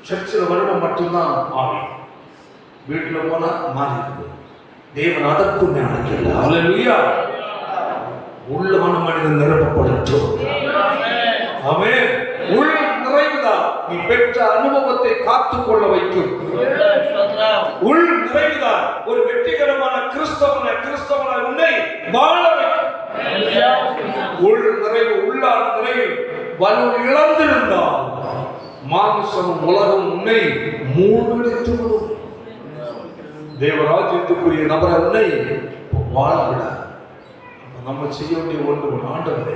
சர்ச்சில் வருடம் மட்டும்தான் ஆவி, வீட்டில் போனா மாறி. தேவன் அதற்கும் ஞானமில்லை. அல்லேலூயா. உள்ளான மனிதன் நிரப்பப்படட்டும். ஆமென். உள் நிறைவுதான் நீ பெற்ற அனுபவத்தை காத்துக்கொள்ள வைக்கும். உள் நிறைவுதான் ஒரு வெற்றிகரமான கிறிஸ்தவனாய் உன்னை வாழ வைக்கும். உள் நிறைவு, உள்ளான நிறைவு வலு இழந்திருந்தால் மாம்சமும் உலகம் உன்னை மூழ்கடித்து விடும். தேவராஜ்யத்துக்குரிய நபரை உன்னை வாழ விட. நம்ம செய்ய வேண்டிய ஒன்று, ஆண்டவரே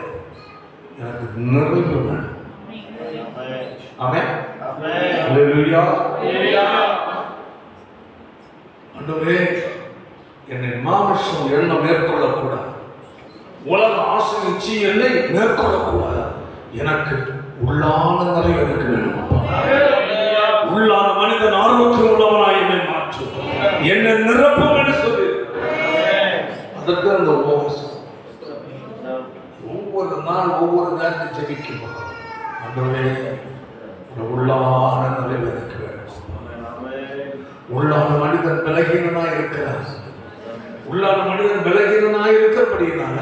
எனக்கு நிறைவு வேணும். ஆமென். அல்லேலூயா. ஆண்டவரே என்னை மாம்சம் எண்ணம் மேற்கொள்ளக்கூடாது, உலக ஆசை இச்சை என்னை மேற்கொள்ளக்கூடாது. எனக்கு உள்ளான நிறைவு எனக்கு வேணும். உள்ளான மனிதன் ஆரோக்கியம் உள்ளவனாய் என்னை மாற்றும், என்னை நிரப்பும் என்று சொல்லி அதற்கு அந்த உபவாசம் ஒவ்வொரு நாள் ஒவ்வொரு நேரத்தை ஜெபிக்கும். ஆண்டவரே உள்ளான நிறைவு எனக்கு வேணும். உள்ளான மனிதன் பலகீனனாய் இருக்கிறார். உள்ளான மனிதன் பலகீனனாய் இருக்கிறபடியினால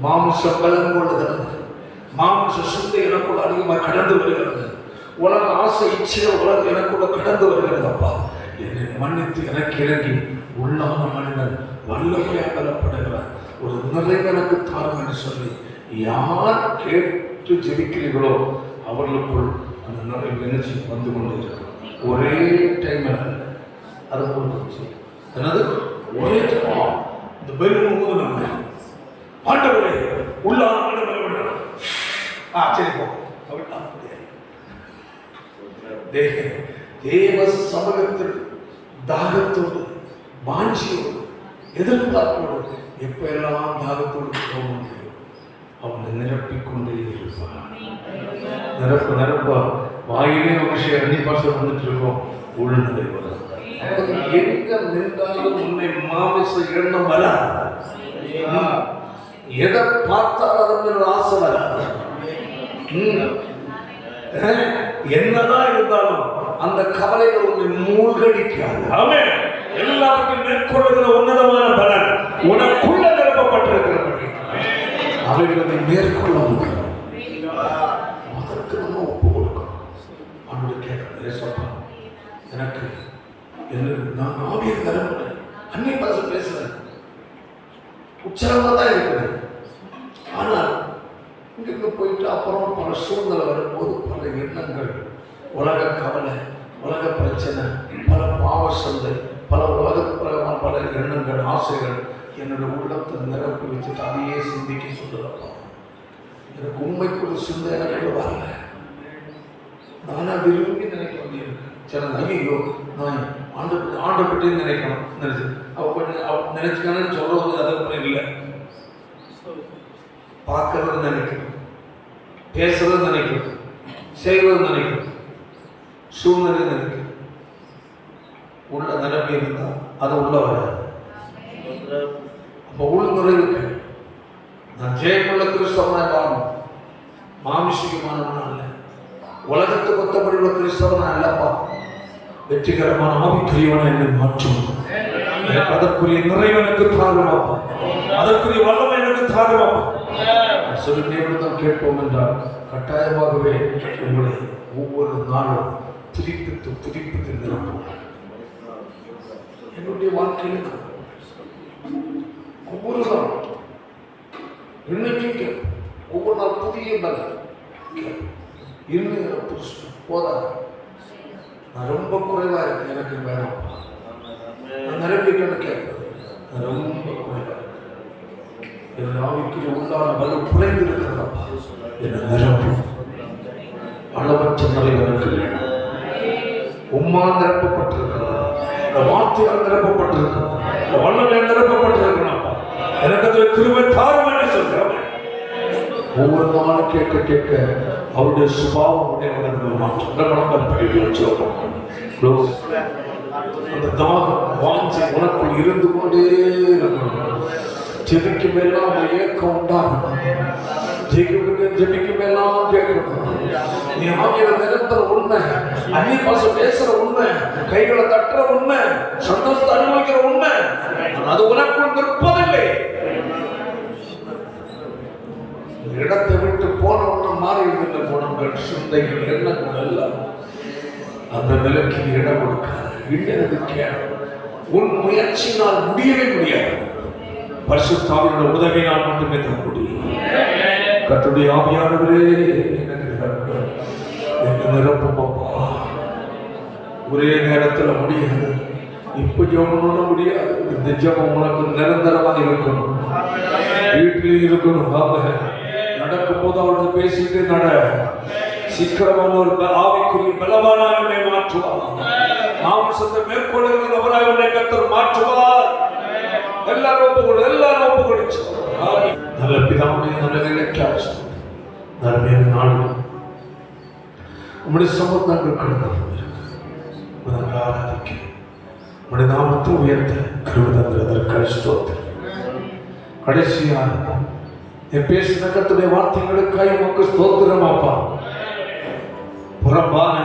மாம்சம் பலம் கொள்ளுகிறது, மாம்ச சிந்தை எனக்குள்ள அதிகமாக கடந்து வருகிறது, உலக ஆசை இச்சைகள் உலகம் எனக்குள்ள கடந்து வருகிறது. அப்பா என்னை மன்னித்து எனக்கு இறங்கி உள்ளான மனிதன் வல்லமையாக பலப்படுகிறார். ஒரு நிறைவு எனக்கு தாரும் என்று சொல்லி யார் கேட்டு ஜெபிக்கிறீர்களோ அவர்களுக்குள் அந்த நிறைவு எனர்ஜி வந்து கொண்டு இருக்கிறது. ஒரே டைம் அது போட்டு என்னது ஒரே டைம் இந்த பெரும் போது நம்ம ஆண்டவரே உள்ளான மனிதன் சரி போ தேவ சமூகத்தில் தாகத்தோடு வாஞ்சியோடு எதிர்பார்ப்போடு எப்ப எல்லாம் தாகத்தோடு போக முடியும் அவனை நிரப்பிக்கொண்டே இருப்பான். நிரப்ப வாயிலே விஷயம் அன்னி பாசம் வந்துட்டு இருக்கோம். உள்நிலை வரும். எங்க நின்றாலும் உன்னை மாமிச எண்ணம் வராது. எதை பார்த்தாலும் அதன் ஆசை வராது. என்னதான் இருந்தாலும் அந்த கவலைகள் உன்னை மூழ்கடிக்காது. ஆமென். எல்லாருக்கும் மேற்கொள்ளுகிற உன்னதமான பலன் உனக்குள்ள நிரப்பப்பட்டிருக்கிறபடி அவைகளை மேற்கொள்ள முடியும். அதற்கு நம்ம ஒப்பு கொடுக்கணும். அவனுடைய கேட்கணும், சொல்றான் எனக்கு நான் ஆவியில் நிரம்புறேன், அன்னை பாச பேசுறேன், உற்சாகமா தான் இருக்கிறேன். ஆனால் இங்கிருந்து போயிட்டு அப்புறம் பல சூழ்நிலை வரும்போது பல எண்ணங்கள், உலக கவலை, உலக பிரச்சனை, பல பாவ சந்தை, பல உலகப்பிரகமான பல எண்ணங்கள், ஆசைகள் என்னுடைய உள்ளத்தை நிரப்பி வச்சுட்டு அதையே சிந்திக்க சொல்லுறப்பா. எனக்கு உண்மைக்குள்ள சிந்தை எனக்கு வரல. நானா விரும்பி நினைக்க வேண்டியிருக்கு. சில ஐயோ நான் ஆண்டு பற்றி நினைக்கணும் நினைச்சு அவ நினைச்சுக்கணும்னு சொல்றது அது இல்லை. பார்க்கறது நினைக்கணும், பேசுறது நினைக்கணும், செய்வது நினைக்கணும், சூழ்நிலை நினைக்கணும். உள்ள நிரப்பி இருந்தால் அது உள்ள வராது. அப்போ உள் நிறைவுக்கு நான் ஜெயமுள்ள கிறிஸ்தவனாய் வாழணும். மாமிசிகமானவனா இல்லை, உலகத்துக்கு ஒத்தபடி உள்ள கிறிஸ்தவனா இல்லப்பா. வெற்றிகரமான ஆவிக்குரியவனை என்னை மாற்றும். எனக்கு அதற்குரிய நிறைவு எனக்கு தாருமாப்பா, அதற்குரிய வல்லமை எனக்கு தாருமாப்பா சொல்லி தேவனிடம் கேட்போம் என்றால் கட்டாயமாகவே உங்களை ஒவ்வொரு நாளும் புதுப்பித்து நிரப்பும். என்னுடைய வாழ்க்கையில் ஒவ்வொரு நாள் இன்னைக்கு ஒவ்வொரு நாள் புதிய இன்னும் போதா. நான் ரொம்ப குறைவா இருக்கேன், எனக்கு வேணும். நான் நிரப்பிக்கணும் கேட்பது நான் ரொம்ப குறைவா இருக்கேன். என் ஆவிக்கு உள்ளான வலு குறைந்து இருக்கிறதப்பா. என்னை நிரப்பும். அளவற்ற நிறைவு எனக்கு வேணும். உம்மா நிரப்பப்பட்டிருக்கிறது, இந்த வார்த்தையால் நிரப்பப்பட்டிருக்கிறது, இந்த வல்லமையால் நிரப்பப்பட்டிருக்கணும்ப்பா. எனக்கு அது கிருபை தாருமே சொல்றேன். ஒவ்வொரு நாளும் கேட்க கேட்க அவருடைய சுபாவம் மாற்றம் அந்த தாகம் வாஞ்சி உனக்குள் இருந்து கொண்டே இருக்கணும். செவிக்கு மேலாம் அந்த ஏக்கம் உண்டாகணும். ஜெபிக்கும் எல்லாம் கேட்கணும். நீ ஆவியில நிரந்தர உண்மை, அந்நிய பாஷை பேசுற உண்மை, கைகளை தட்டுற உண்மை, சந்தோஷத்தை அனுபவிக்கிற உண்மை, அது உனக்குள் நிற்பதில்லை. இடத்தை விட்டு போன உடனே மாறி இருந்த குணங்கள், சிந்தைகள், எண்ணங்கள் எல்லாம் அந்த நிலைக்கு இடம் கொடுக்காது. இன்னது கேடு உன் முயற்சியினால் முடியவே முடியாது. பரிசுத்தாவியோட உதவினால் மட்டுமே தர முடியும். கர்த்தருடைய ஆவியானவரே எனக்கு நிரப்பும் அப்பா. ஒரே நேரத்துல முடியாது, இப்ப ஜெபம் முடியாது. இந்த ஜெபம் உனக்கு நிரந்தரமாக இருக்கணும், வீட்டில் இருக்கணும். நடக்கும் போது அவர்கள் பேசிட்டு நட. சீக்கிரமான ஒரு ஆவிக்குரிய பலவானாக என்னை மாற்றுவார். மாம்சத்தை மேற்கொள்ளுகிற நபராக என்னை கர்த்தர் மாற்றுவார். எல்லாரும் ஒப்பு கொடுச்சு. நல்ல பிதாவுடைய நல்ல நிலைக்காச்சு நன்மையான நாடு உம்முடைய சம்பந்தங்கள் கடந்து ஆராதிக்க உம்முடைய நாமத்தை உயர்த்த கருவதற்கு ஸ்தோத்திரம். கடைசியாக என் பேசின கர்த்தருடைய வார்த்தைகளுக்காக உமக்கு ஸ்தோத்திரம் அப்பா. புறம்பான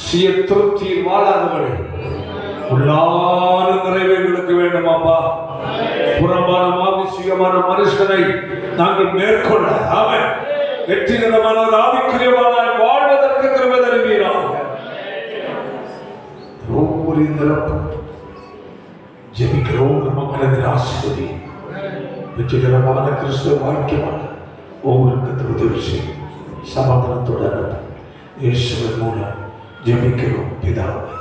சுய திருப்தியில் வாழாதவரை உள்ளான நிறைவேறுகளுக்கு வேண்டும் அப்பா. புறம்பான மாமிசீகமான மனுஷனை நாங்கள் மேற்கொள்ள அவன் வெற்றிகரமான ஒரு ஆவிக்குரியவான வாழ்வதற்கு கிருபை தருவீராக. ஒவ்வொரு நிரப்பும் ஜெபிக்கிற ஒவ்வொரு மக்களது ஆசீர்வதி வெற்றிகரமான கிறிஸ்துவ வாழ்க்கையான ஒவ்வொரு உதவி செய்யும். சமாதானத்தோட இயேசுவின் மூலம் ஜெபிக்கிறோம் பிதாவே.